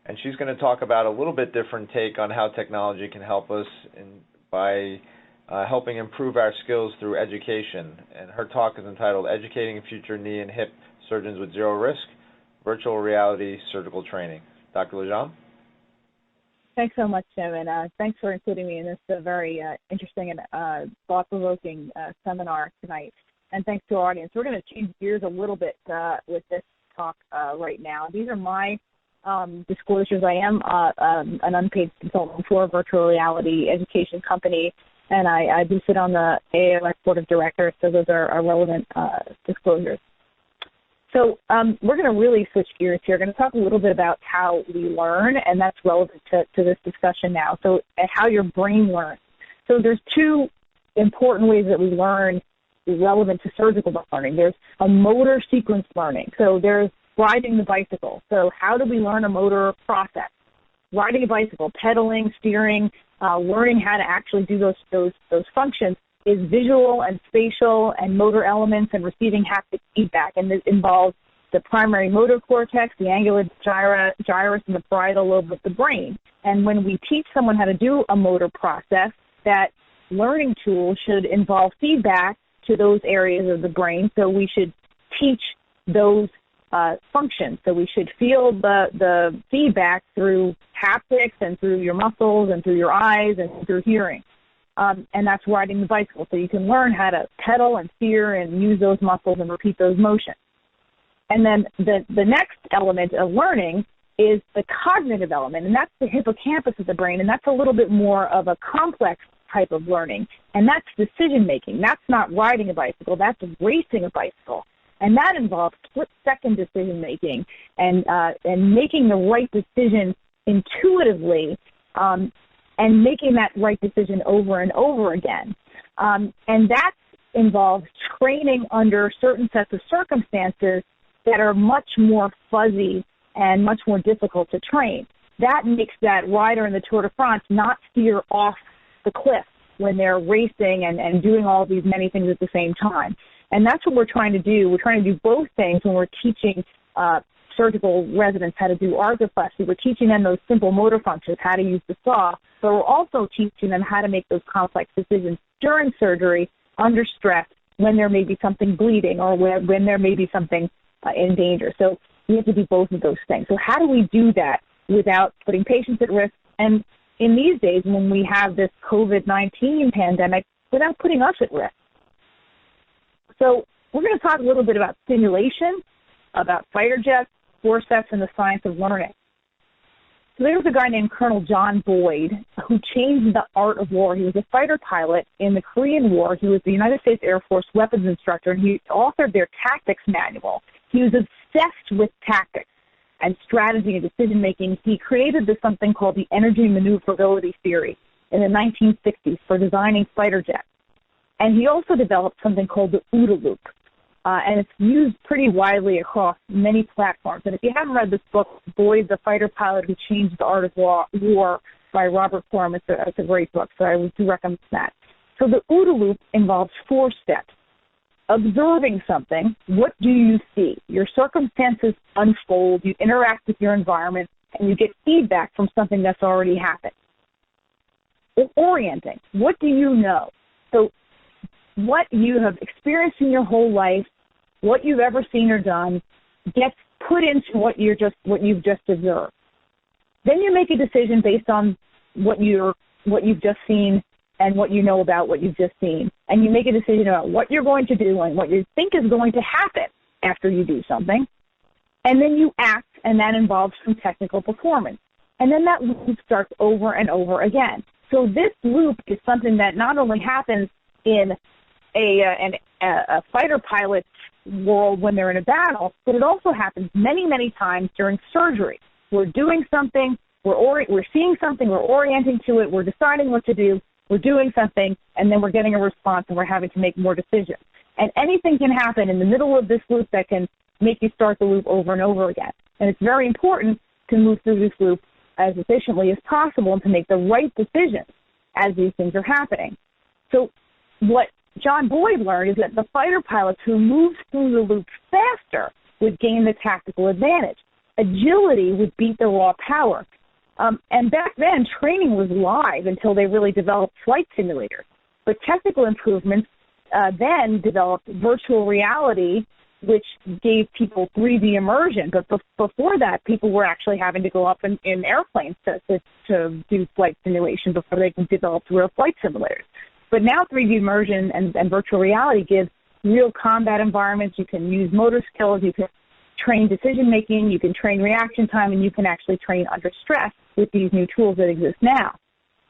S2: And she's going to talk about a little bit different take on how technology can help us by helping improve our skills through education. And her talk is entitled "Educating Future Knee and Hip Surgeons with Zero Risk, Virtual Reality Surgical Training." Dr. Lejam?
S6: Thanks so much, Jim, and thanks for including me in this very interesting and thought-provoking seminar tonight. And thanks to our audience. We're going to change gears a little bit with this talk right now. These are my disclosures. I am an unpaid consultant for a virtual reality education company, and I do sit on the AAOS Board of Directors, so those are relevant disclosures. So we're going to really switch gears here. We're going to talk a little bit about how we learn, and that's relevant to this discussion now, so how your brain learns. So there's two important ways that we learn relevant to surgical learning. There's a motor sequence learning. So there's riding the bicycle. So how do we learn a motor process? Riding a bicycle, pedaling, steering, learning how to actually do those functions is visual and spatial and motor elements and receiving haptic feedback. And this involves the primary motor cortex, the angular gyrus, and the parietal lobe of the brain. And when we teach someone how to do a motor process, that learning tool should involve feedback to those areas of the brain. So we should teach those functions. So we should feel the feedback through haptics and through your muscles and through your eyes and through hearing. And that's riding the bicycle. So you can learn how to pedal and steer and use those muscles and repeat those motions. And then the next element of learning is the cognitive element, and that's the hippocampus of the brain, and that's a little bit more of a complex type of learning, and that's decision-making. That's not riding a bicycle, that's racing a bicycle. And that involves split-second decision-making and making the right decision intuitively and making that right decision over and over again. And that involves training under certain sets of circumstances that are much more fuzzy and much more difficult to train. That makes that rider in the Tour de France not steer off the cliff when they're racing and doing all these many things at the same time. And that's what we're trying to do. We're trying to do both things when we're teaching surgical residents how to do arthroplasty. We're teaching them those simple motor functions, how to use the saw, but we're also teaching them how to make those complex decisions during surgery, under stress, when there may be something bleeding or when there may be something in danger. So we have to do both of those things. So how do we do that without putting patients at risk? And in these days, when we have this COVID-19 pandemic, without putting us at risk. So we're going to talk a little bit about simulation, about fighter jets, forceps, and the science of learning. So there was a guy named Colonel John Boyd who changed the art of war. He was a fighter pilot in the Korean War. He was the United States Air Force weapons instructor, and he authored their tactics manual. He was obsessed with tactics and strategy and decision-making. He created something called the energy maneuverability theory in the 1960s for designing fighter jets. And he also developed something called the OODA loop. And it's used pretty widely across many platforms. And if you haven't read this book, Boyd, the Fighter Pilot Who Changed the Art of War by Robert Quorum, it's a great book, so I would recommend that. So the OODA loop involves 4 steps. Observing something, what do you see? Your circumstances unfold, you interact with your environment, and you get feedback from something that's already happened. Orienting, what do you know? So what you have experienced in your whole life, what you've ever seen or done, gets put into what you've just observed. Then you make a decision based on what you've just seen and what you know about what you've just seen. And you make a decision about what you're going to do and what you think is going to happen after you do something. And then you act, and that involves some technical performance. And then that loop starts over and over again. So this loop is something that not only happens in a fighter pilot's world when they're in a battle, but it also happens many, many times during surgery. We're doing something, we're seeing something, we're orienting to it, we're deciding what to do, we're doing something, and then we're getting a response and we're having to make more decisions. And anything can happen in the middle of this loop that can make you start the loop over and over again. And it's very important to move through this loop as efficiently as possible and to make the right decisions as these things are happening. So what John Boyd learned is that the fighter pilots who moved through the loop faster would gain the tactical advantage. Agility would beat the raw power. And back then, training was live until they really developed flight simulators. But technical improvements then developed virtual reality, which gave people 3D immersion. But before that, people were actually having to go up in airplanes to do flight simulation before they could develop real flight simulators. But now 3D immersion and virtual reality gives real combat environments. You can use motor skills, you can train decision-making, you can train reaction time, and you can actually train under stress with these new tools that exist now.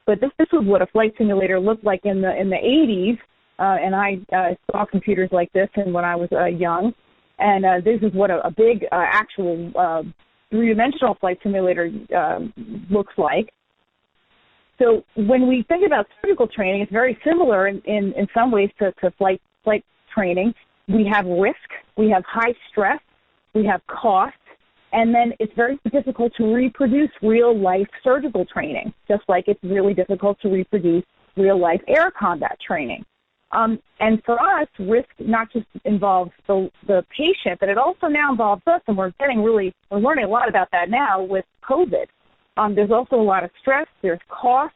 S6: But this was what a flight simulator looked like in the 80s, and I saw computers like this when I was young. And this is what a big actual three-dimensional flight simulator looks like. So when we think about surgical training, it's very similar in some ways to flight training. We have risk, we have high stress, we have cost, and then it's very difficult to reproduce real-life surgical training, just like it's really difficult to reproduce real-life air combat training. And for us, risk not just involves the patient, but it also now involves us, and we're learning a lot about that now with COVID. There's also a lot of stress, there's cost,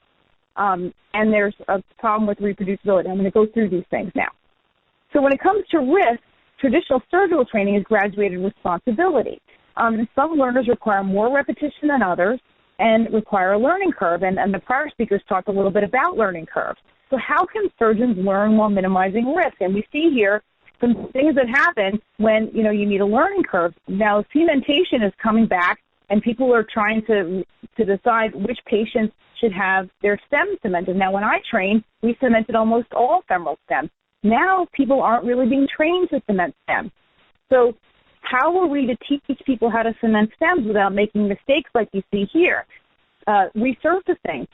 S6: and there's a problem with reproducibility. I'm going to go through these things now. So when it comes to risk, traditional surgical training is graduated responsibility. Some learners require more repetition than others and require a learning curve, and the prior speakers talked a little bit about learning curves. So how can surgeons learn while minimizing risk? And we see here some things that happen when, you need a learning curve. Now, cementation is coming back, and people are trying to decide which patients should have their stems cemented. Now, when I trained, we cemented almost all femoral stems. Now, people aren't really being trained to cement stems. So how are we to teach people how to cement stems without making mistakes like you see here? Resurfacing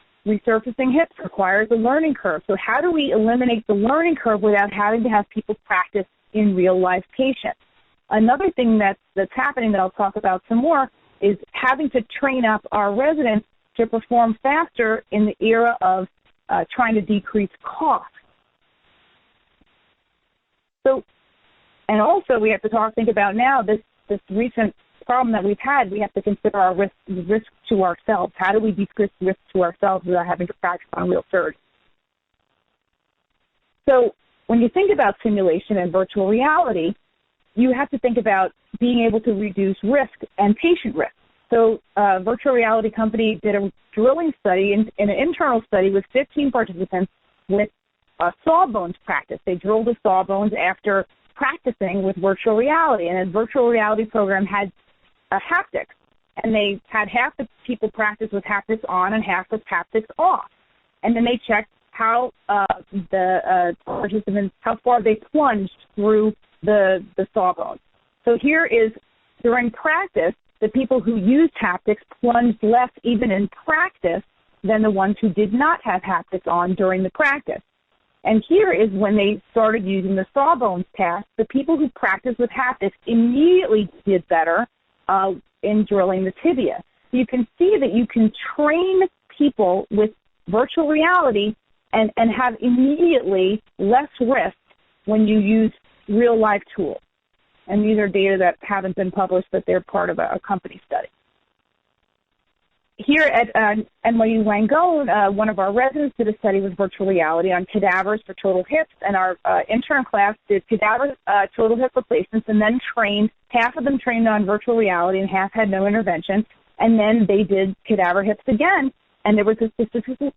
S6: hips requires a learning curve. So how do we eliminate the learning curve without having to have people practice in real-life patients? Another thing that's happening that I'll talk about some more is having to train up our residents to perform faster in the era of trying to decrease cost. So, and also we have to think about now this recent problem that we've had. We have to consider our risk to ourselves. How do we decrease risk to ourselves without having to practice on real surgery? So when you think about simulation and virtual reality, you have to think about being able to reduce risk and patient risk. So a virtual reality company did a drilling study, in an internal study with 15 participants with sawbones practice. They drilled the sawbones after practicing with virtual reality, and a virtual reality program had haptics, and they had half the people practice with haptics on and half with haptics off. And then they checked how the participants, how far they plunged through the sawbones. So here is, during practice, the people who used haptics plunged less even in practice than the ones who did not have haptics on during the practice. And here is when they started using the sawbones task. The people who practiced with haptics immediately did better in drilling the tibia. So you can see that you can train people with virtual reality and have immediately less risk when you use real-life tools. And these are data that haven't been published, but they're part of a company study. Here at NYU Langone, one of our residents did a study with virtual reality on cadavers for total hips, and our intern class did cadaver total hip replacements, and then half of them trained on virtual reality and half had no intervention, and then they did cadaver hips again, and there was a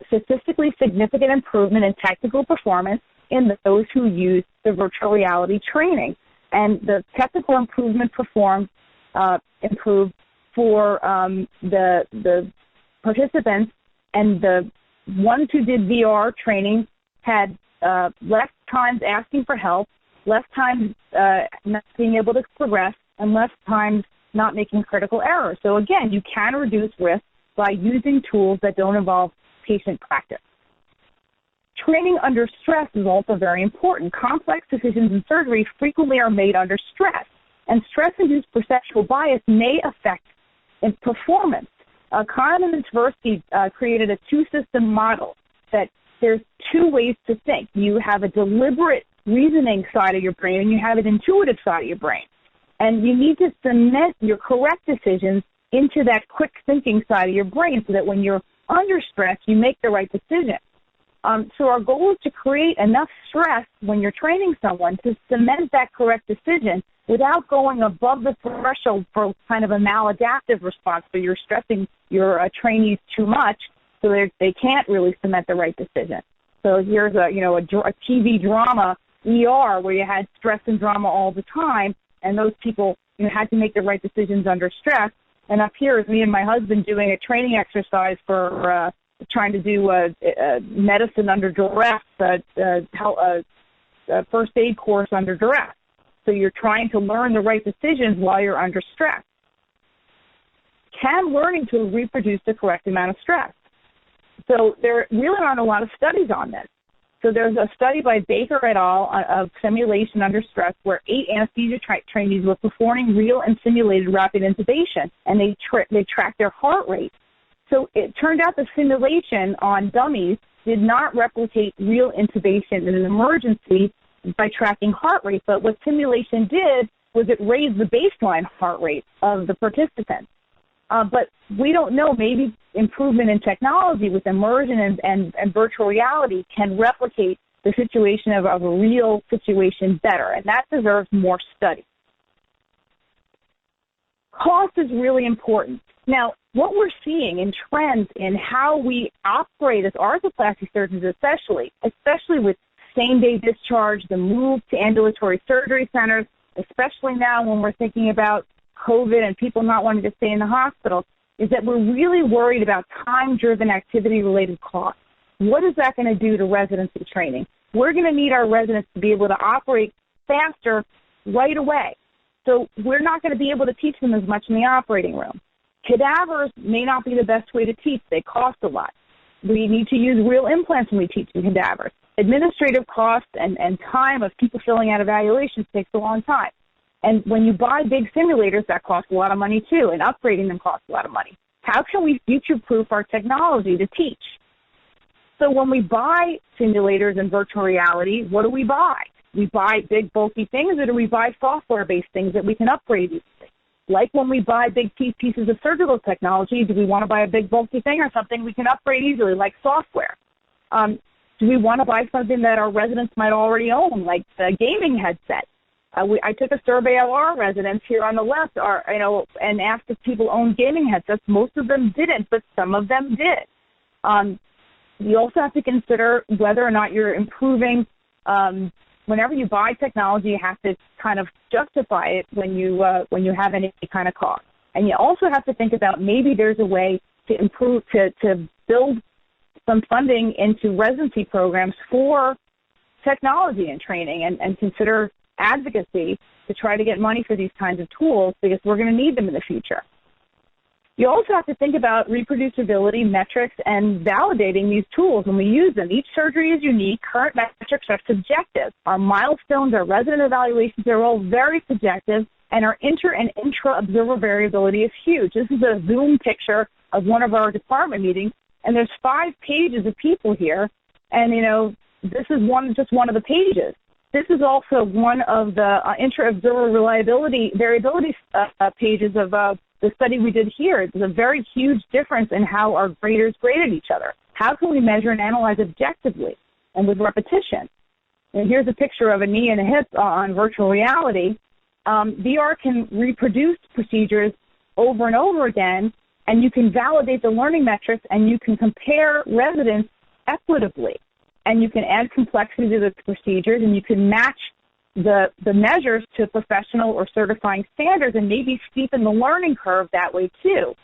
S6: statistically significant improvement in technical performance in those who used the virtual reality training. And the technical improvement performed improved for the participants, and the ones who did VR training had less times asking for help, less times not being able to progress, and less times not making critical errors. So again, you can reduce risk by using tools that don't involve patient practice. Training under stress is also very important. Complex decisions in surgery frequently are made under stress, and stress-induced perceptual bias may affect performance. Kahneman and Tversky created a two-system model that there's two ways to think. You have a deliberate reasoning side of your brain, and you have an intuitive side of your brain. And you need to cement your correct decisions into that quick thinking side of your brain so that when you're under stress, you make the right decision. So our goal is to create enough stress when you're training someone to cement that correct decision without going above the threshold for kind of a maladaptive response, so you're stressing your trainees too much so they can't really cement the right decision. So here's a TV drama, ER, where you had stress and drama all the time, and those people had to make the right decisions under stress. And up here is me and my husband doing a training exercise for trying to do medicine under duress, a first aid course under duress. So you're trying to learn the right decisions while you're under stress. Can learning tools reproduce the correct amount of stress? So there really aren't a lot of studies on this. So there's a study by Baker et al. Of simulation under stress where 8 anesthesia trainees were performing real and simulated rapid intubation, and they tracked their heart rate. So it turned out the simulation on dummies did not replicate real intubation in an emergency by tracking heart rate, but what simulation did was it raised the baseline heart rate of the participants. But we don't know, maybe improvement in technology with immersion and virtual reality can replicate the situation of a real situation better, and that deserves more study. Cost is really important. Now, what we're seeing in trends in how we operate as arthroplasty surgeons especially with same-day discharge, the move to ambulatory surgery centers, especially now when we're thinking about COVID and people not wanting to stay in the hospital, is that we're really worried about time-driven activity-related costs. What is that going to do to residency training? We're going to need our residents to be able to operate faster right away. So we're not going to be able to teach them as much in the operating room. Cadavers may not be the best way to teach. They cost a lot. We need to use real implants when we teach in cadavers. Administrative costs and time of people filling out evaluations takes a long time. And when you buy big simulators, that costs a lot of money too, and upgrading them costs a lot of money. How can we future-proof our technology to teach? So when we buy simulators and virtual reality, what do we buy? We buy big, bulky things, or do we buy software-based things that we can upgrade easily? Like when we buy big pieces of surgical technology, do we want to buy a big, bulky thing or something we can upgrade easily, like software? Do we want to buy something that our residents might already own, like the gaming headset? I took a survey of our residents here on the left, and asked if people own gaming headsets. Most of them didn't, but some of them did. You also have to consider whether or not you're improving. Whenever you buy technology, you have to kind of justify it when you have any kind of cost. And you also have to think about maybe there's a way to improve, to build some funding into residency programs for technology and training, and consider advocacy to try to get money for these kinds of tools, because we're going to need them in the future. You also have to think about reproducibility, metrics, and validating these tools when we use them. Each surgery is unique. Current metrics are subjective. Our milestones, our resident evaluations, they're all very subjective, and our inter and intra-observer variability is huge. This is a Zoom picture of one of our department meetings, and there's 5 pages of people here, and, this is just one of the pages. This is also one of the intra-observer variability pages of the study we did here. There's a very huge difference in how our graders graded each other. How can we measure and analyze objectively and with repetition? And here's a picture of a knee and a hip on virtual reality. VR can reproduce procedures over and over again, and you can validate the learning metrics, and you can compare residents equitably. And you can add complexity to the procedures, and you can match the measures to professional or certifying standards and maybe steepen the learning curve that way too.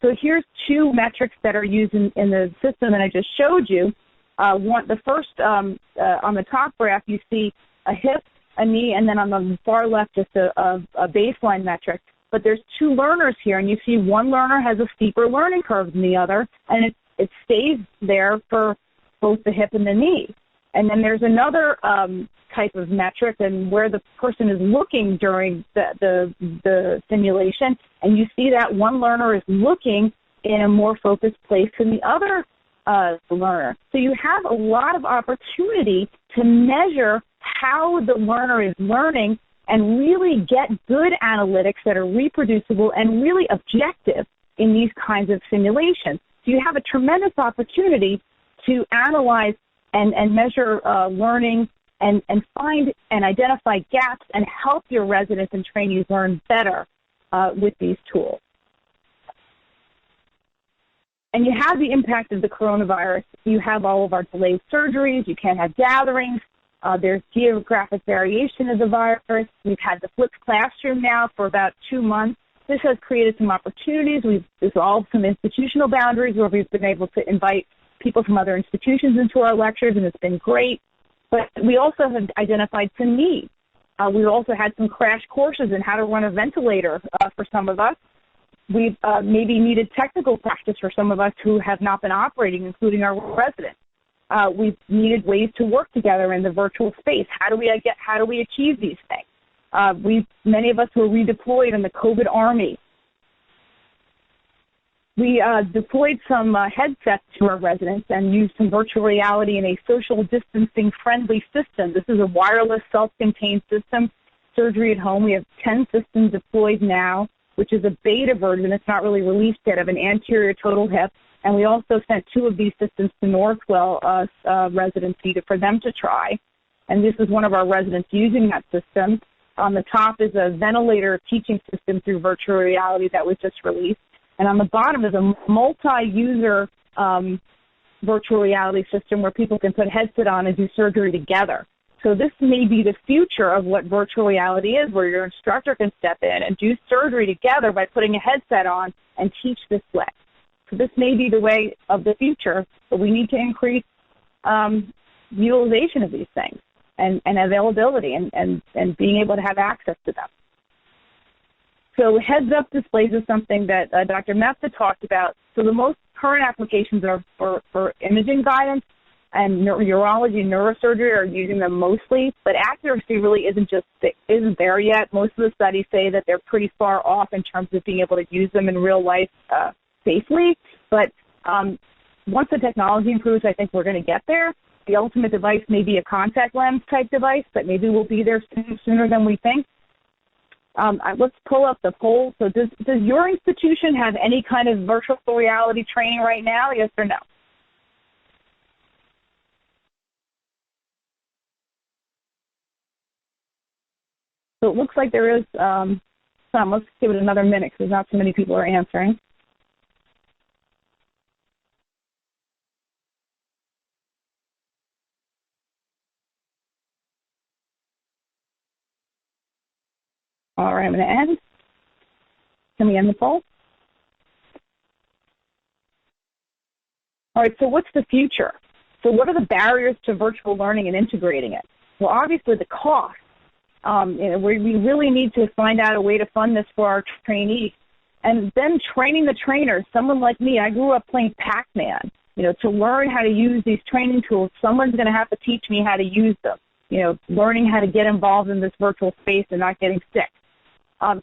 S6: So here's two metrics that are used in the system that I just showed you. The first, on the top graph, you see a hip, a knee, and then on the far left, just a baseline metric. But there's two learners here, and you see one learner has a steeper learning curve than the other, and it stays there for both the hip and the knee. And then there's another type of metric, and where the person is looking during the simulation, and you see that one learner is looking in a more focused place than the other learner. So you have a lot of opportunity to measure how the learner is learning and really get good analytics that are reproducible and really objective in these kinds of simulations. So you have a tremendous opportunity to analyze and measure learning and find and identify gaps and help your residents and trainees learn better with these tools. And you have the impact of the coronavirus. You have all of our delayed surgeries. You can't have gatherings. There's geographic variation of the virus. We've had the flipped classroom now for about 2 months. This has created some opportunities. We've dissolved some institutional boundaries where we've been able to invite people from other institutions into our lectures, and it's been great. But we also have identified some needs. We've also had some crash courses in how to run a ventilator for some of us. We've maybe needed technical practice for some of us who have not been operating, including our residents. We've needed ways to work together in the virtual space. How do we achieve these things? Many of us were redeployed in the COVID Army. We deployed some headsets to our residents and used some virtual reality in a social distancing friendly system. This is a wireless self-contained system, surgery at home. We have 10 systems deployed now, which is a beta version. It's not really released yet, of an anterior total hip. And we also sent 2 of these systems to Northwell residency for them to try. And this is one of our residents using that system. On the top is a ventilator teaching system through virtual reality that was just released. And on the bottom is a multi-user virtual reality system where people can put a headset on and do surgery together. So this may be the future of what virtual reality is, where your instructor can step in and do surgery together by putting a headset on and teach this way. So this may be the way of the future, but we need to increase utilization of these things and availability and being able to have access to them. So heads-up displays is something that Dr. Mehta talked about. So the most current applications are for imaging guidance, and urology and neurosurgery are using them mostly, but accuracy really isn't there yet. Most of the studies say that they're pretty far off in terms of being able to use them in real life safely. But once the technology improves, I think we're going to get there. The ultimate device may be a contact lens type device, but maybe we'll be there sooner than we think. Let's pull up the poll. So does your institution have any kind of virtual reality training right now, yes or no? So it looks like there is some. Let's give it another minute because not so many people are answering. All right, I'm going to end. Can we end the poll? All right, so what's the future? So what are the barriers to virtual learning and integrating it? Well, obviously the cost. We really need to find out a way to fund this for our trainees. And then training the trainers. Someone like me, I grew up playing Pac-Man. To learn how to use these training tools, someone's going to have to teach me how to use them. Learning how to get involved in this virtual space and not getting sick.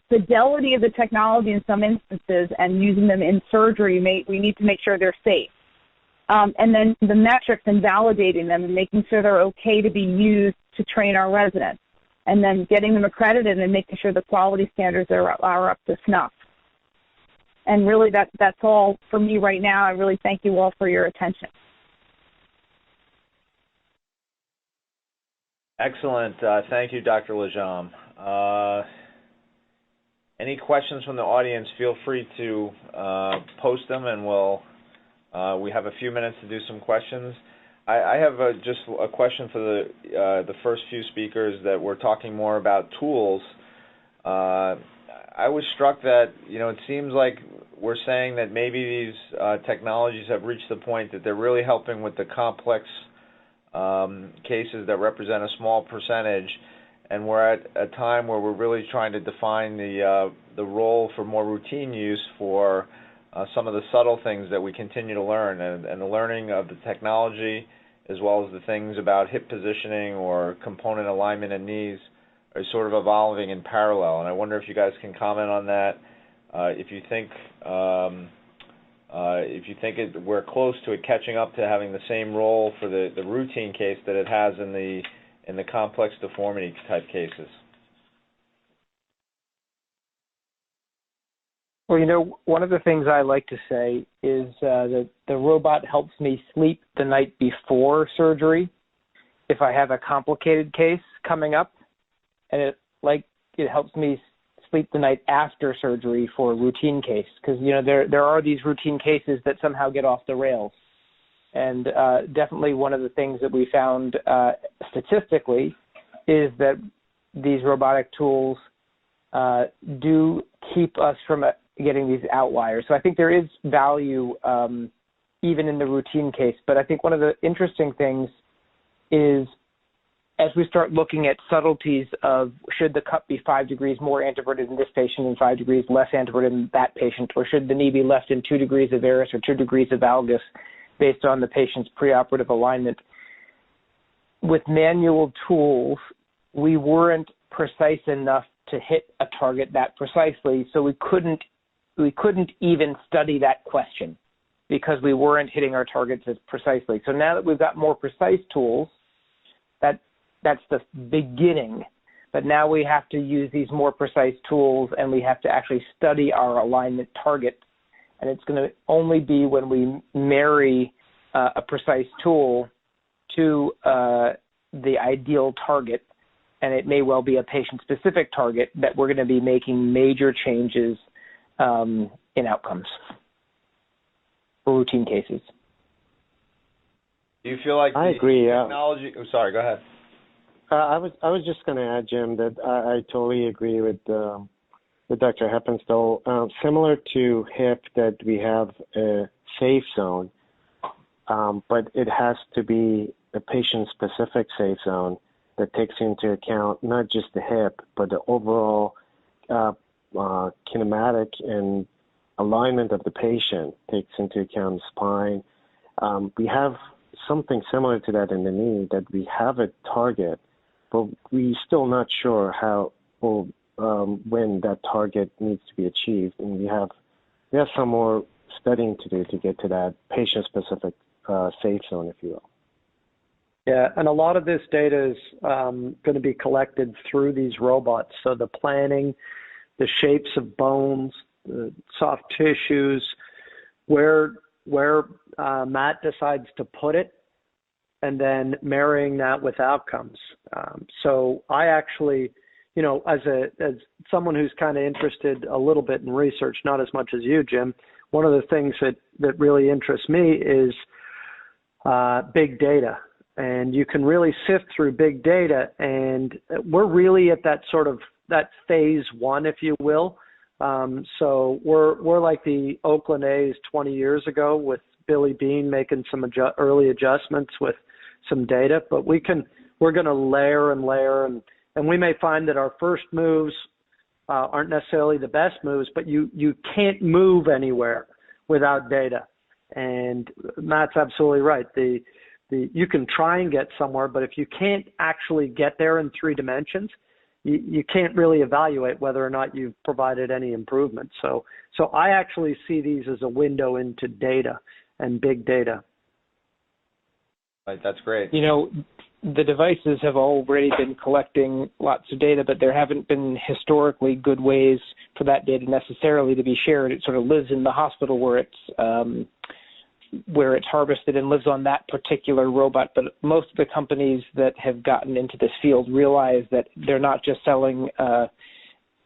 S6: Fidelity of the technology in some instances and using them in surgery, we need to make sure they're safe. And then the metrics and validating them and making sure they're okay to be used to train our residents. And then getting them accredited and making sure the quality standards are up to snuff. And really that's all for me right now. I really thank you all for your attention.
S2: Excellent. Thank you, Dr. Lejam. Any questions from the audience, feel free to post them, and we have a few minutes to do some questions. I have just a question for the first few speakers that were talking more about tools. I was struck that, it seems like we're saying that maybe these technologies have reached the point that they're really helping with the complex cases that represent a small percentage, and we're at a time where we're really trying to define the role for more routine use for some of the subtle things that we continue to learn, and the learning of the technology as well as the things about hip positioning or component alignment and knees are sort of evolving in parallel. And I wonder if you guys can comment on that. If you think we're close to it catching up to having the same role for the routine case that it has in the complex deformity type cases.
S4: Well, one of the things I like to say is that the robot helps me sleep the night before surgery if I have a complicated case coming up, and it helps me sleep the night after surgery for a routine case, because there are these routine cases that somehow get off the rails. And definitely one of the things that we found statistically is that these robotic tools do keep us from getting these outliers. So I think there is value even in the routine case. But I think one of the interesting things is as we start looking at subtleties of should the cup be 5 degrees more anteverted in this patient and 5 degrees less anteverted in that patient, or should the knee be left in 2 degrees of varus or 2 degrees of valgus based on the patient's preoperative alignment. With manual tools, we weren't precise enough to hit a target that precisely, so we couldn't even study that question because we weren't hitting our targets as precisely. So now that we've got more precise tools, that's the beginning. But now we have to use these more precise tools, and we have to actually study our alignment target. And it's going to only be when we marry a precise tool to the ideal target, and it may well be a patient-specific target, that we're going to be making major changes in outcomes for routine cases.
S2: Do you feel like
S5: I agree,
S2: technology? Oh, sorry, go ahead.
S5: I was just going to add, Jim, that I totally agree with Dr. Heppenstall. Similar to hip, that we have a safe zone, but it has to be a patient-specific safe zone that takes into account not just the hip, but the overall kinematic and alignment of the patient, takes into account the spine. We have something similar to that in the knee, that we have a target, but we're still not sure how or when that target needs to be achieved, and we have some more studying to do to get to that patient-specific safe zone, if you will.
S3: Yeah, and a lot of this data is going to be collected through these robots. So the planning, the shapes of bones, the soft tissues, where Matt decides to put it, and then marrying that with outcomes. So I actually, as someone who's kind of interested a little bit in research, not as much as you, Jim, one of the things that really interests me is big data. And you can really sift through big data, and we're really at that sort of that phase one, if you will. So we're like the Oakland A's 20 years ago with Billy Beane making some early adjustments with some data, but we're going to layer and layer, and we may find that our first moves aren't necessarily the best moves, but you can't move anywhere without data. And Matt's absolutely right. You can try and get somewhere, but if you can't actually get there in 3 dimensions, you can't really evaluate whether or not you've provided any improvement. So I actually see these as a window into data and big data.
S2: Right, that's great.
S4: The devices have already been collecting lots of data, but there haven't been historically good ways for that data necessarily to be shared. It sort of lives in the hospital where it's harvested and lives on that particular robot. But most of the companies that have gotten into this field realize that they're not just selling a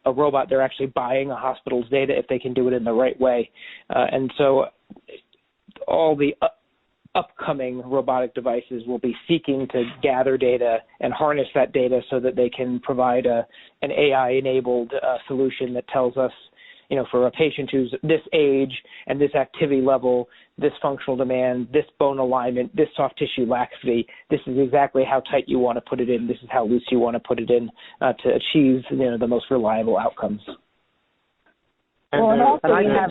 S4: robot, they're actually buying a hospital's data if they can do it in the right way. And so all the upcoming robotic devices will be seeking to gather data and harness that data so that they can provide an AI-enabled solution that tells us, for a patient who's this age and this activity level, this functional demand, this bone alignment, this soft tissue laxity, this is exactly how tight you want to put it in, this is how loose you want to put it in to achieve, the most reliable outcomes.
S6: Well, and also we have,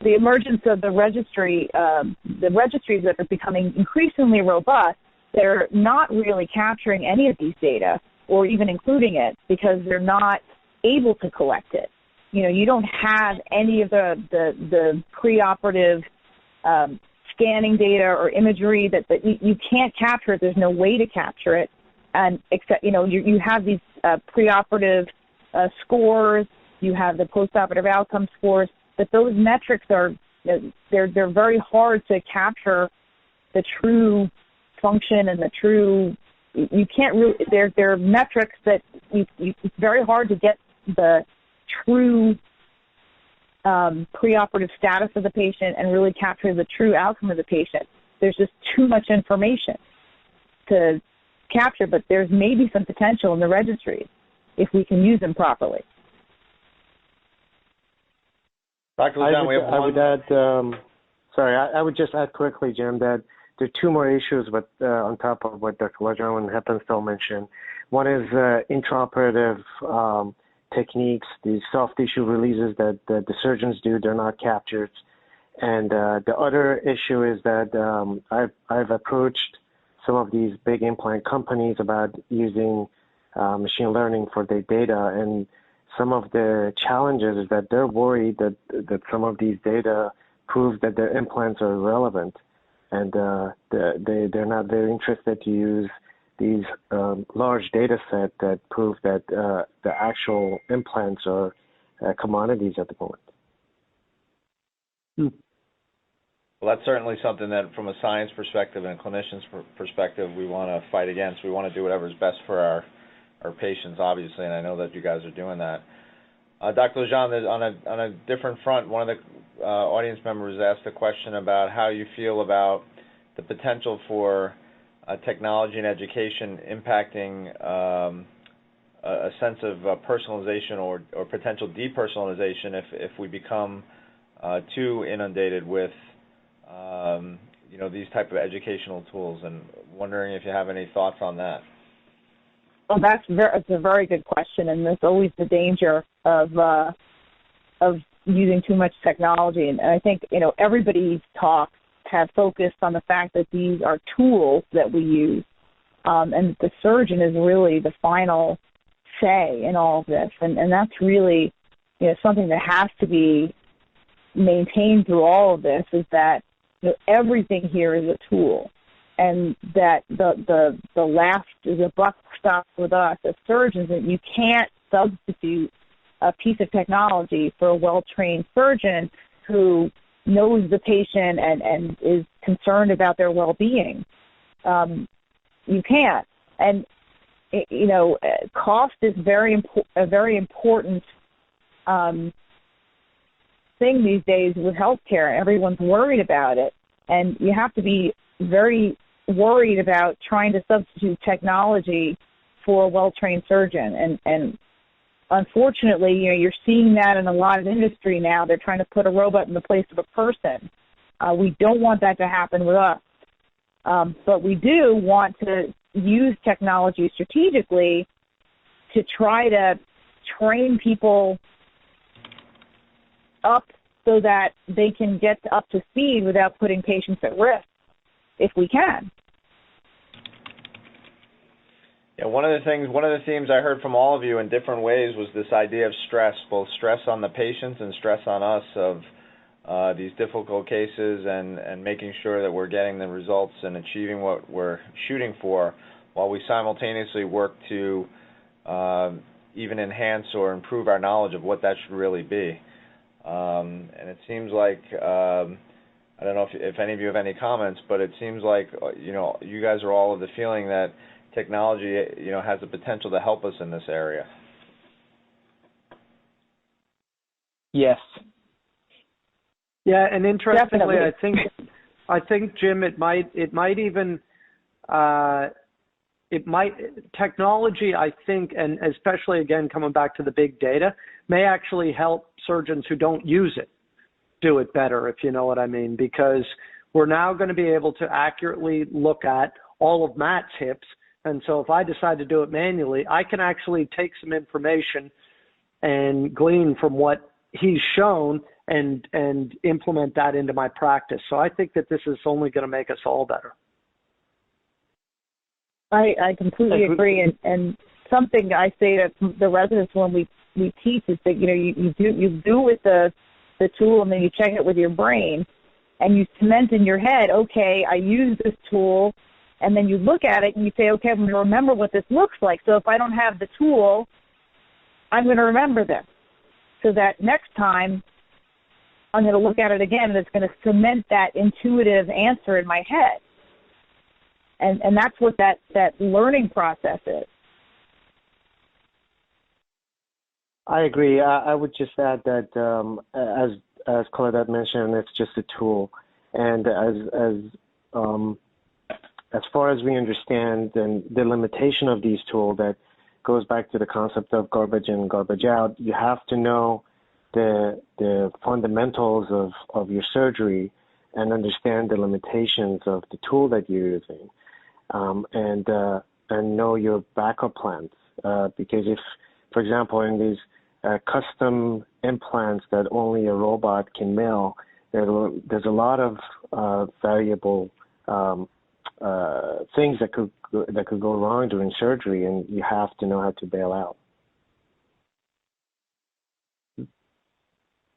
S6: the emergence of the registries that are becoming increasingly robust. They're not really capturing any of these data or even including it because they're not able to collect it. You don't have any of the pre-operative scanning data or imagery that you can't capture it. There's no way to capture it, and except you have these pre-operative scores. You have the post-operative outcome scores, but those metrics are they're very hard to capture the true function and the true. You can't really. They're metrics that it's very hard to get the true preoperative status of the patient and really capture the true outcome of the patient. There's just too much information to capture, but there's maybe some potential in the registries if we can use them properly.
S2: Dr. Lejean, we have one.
S5: I would just add quickly, Jim, that there are two more issues on top of what Dr. Lejean and Heppenstall mentioned. One is intra-operative techniques, the soft tissue releases that the surgeons do, they're not captured. And the other issue is that I've approached some of these big implant companies about using machine learning for their data, and some of the challenges is that they're worried that some of these data prove that their implants are irrelevant, and they're not very interested to use these large data set that prove that the actual implants are commodities at the moment.
S2: Well, that's certainly something that from a science perspective and a clinician's perspective we want to fight against. We want to do whatever is best for our patients, obviously, and I know that you guys are doing that. Dr. Lejean, on a different front, one of the audience members asked a question about how you feel about the potential for technology and education impacting a sense of personalization or potential depersonalization if we become too inundated with these type of educational tools, and wondering if you have any thoughts on that.
S6: Well, it's a very good question, and there's always the danger of using too much technology. And I think everybody's talks have focused on the fact that these are tools that we use, and the surgeon is really the final say in all of this. And that's really something that has to be maintained through all of this, is that everything here is a tool. And that the buck stops with us as surgeons, that you can't substitute a piece of technology for a well-trained surgeon who knows the patient and is concerned about their well-being. You can't. And, cost is a very important thing these days with healthcare. Everyone's worried about it. And you have to be very worried about trying to substitute technology for a well-trained surgeon. And unfortunately, you're seeing that in a lot of industry now. They're trying to put a robot in the place of a person. We don't want that to happen with us. But we do want to use technology strategically to try to train people up so that they can get up to speed without putting patients at risk, if we can.
S2: Yeah, one of the themes I heard from all of you in different ways was this idea of stress, both stress on the patients and stress on us of these difficult cases, and making sure that we're getting the results and achieving what we're shooting for, while we simultaneously work to even enhance or improve our knowledge of what that should really be. And it seems like, I don't know if any of you have any comments, but it seems like you guys are all of the feeling that technology has the potential to help us in this area.
S4: Yes.
S3: Yeah, and interestingly,
S6: Definitely.
S3: I think, Jim, it might even technology, I think, and especially again coming back to the big data, may actually help surgeons who don't use it do it better, if you know what I mean, because we're now going to be able to accurately look at all of Matt's hips. And so if I decide to do it manually, I can actually take some information and glean from what he's shown and implement that into my practice. So I think that this is only going to make us all better.
S6: I completely agree. And something I say to the residents when we teach is that, you do with the tool and then you check it with your brain and you cement in your head, okay, I use this tool, and then you look at it and you say, okay, I'm going to remember what this looks like. So if I don't have the tool, I'm going to remember this. So that next time I'm going to look at it again and it's going to cement that intuitive answer in my head. And that's what that learning process is.
S5: I agree. I would just add that as Claudette mentioned, it's just a tool, and as far as we understand, and the limitation of these tools, that goes back to the concept of garbage in, garbage out. You have to know the fundamentals of your surgery and understand the limitations of the tool that you're using, and know your backup plans. Because if, for example, in these custom implants that only a robot can mill, there's a lot of variable things that could go wrong during surgery, and you have to know how to bail out.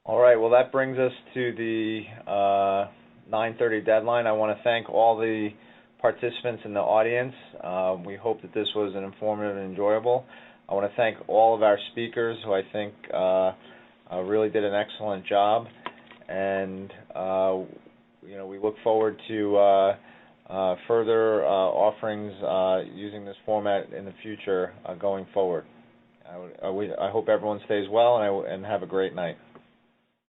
S2: All right. Well, that brings us to the 9:30 deadline. I want to thank all the participants in the audience. We hope that this was informative and enjoyable. I want to thank all of our speakers, who I think really did an excellent job, and we look forward to further offerings using this format in the future going forward. I hope everyone stays well, and have a great night.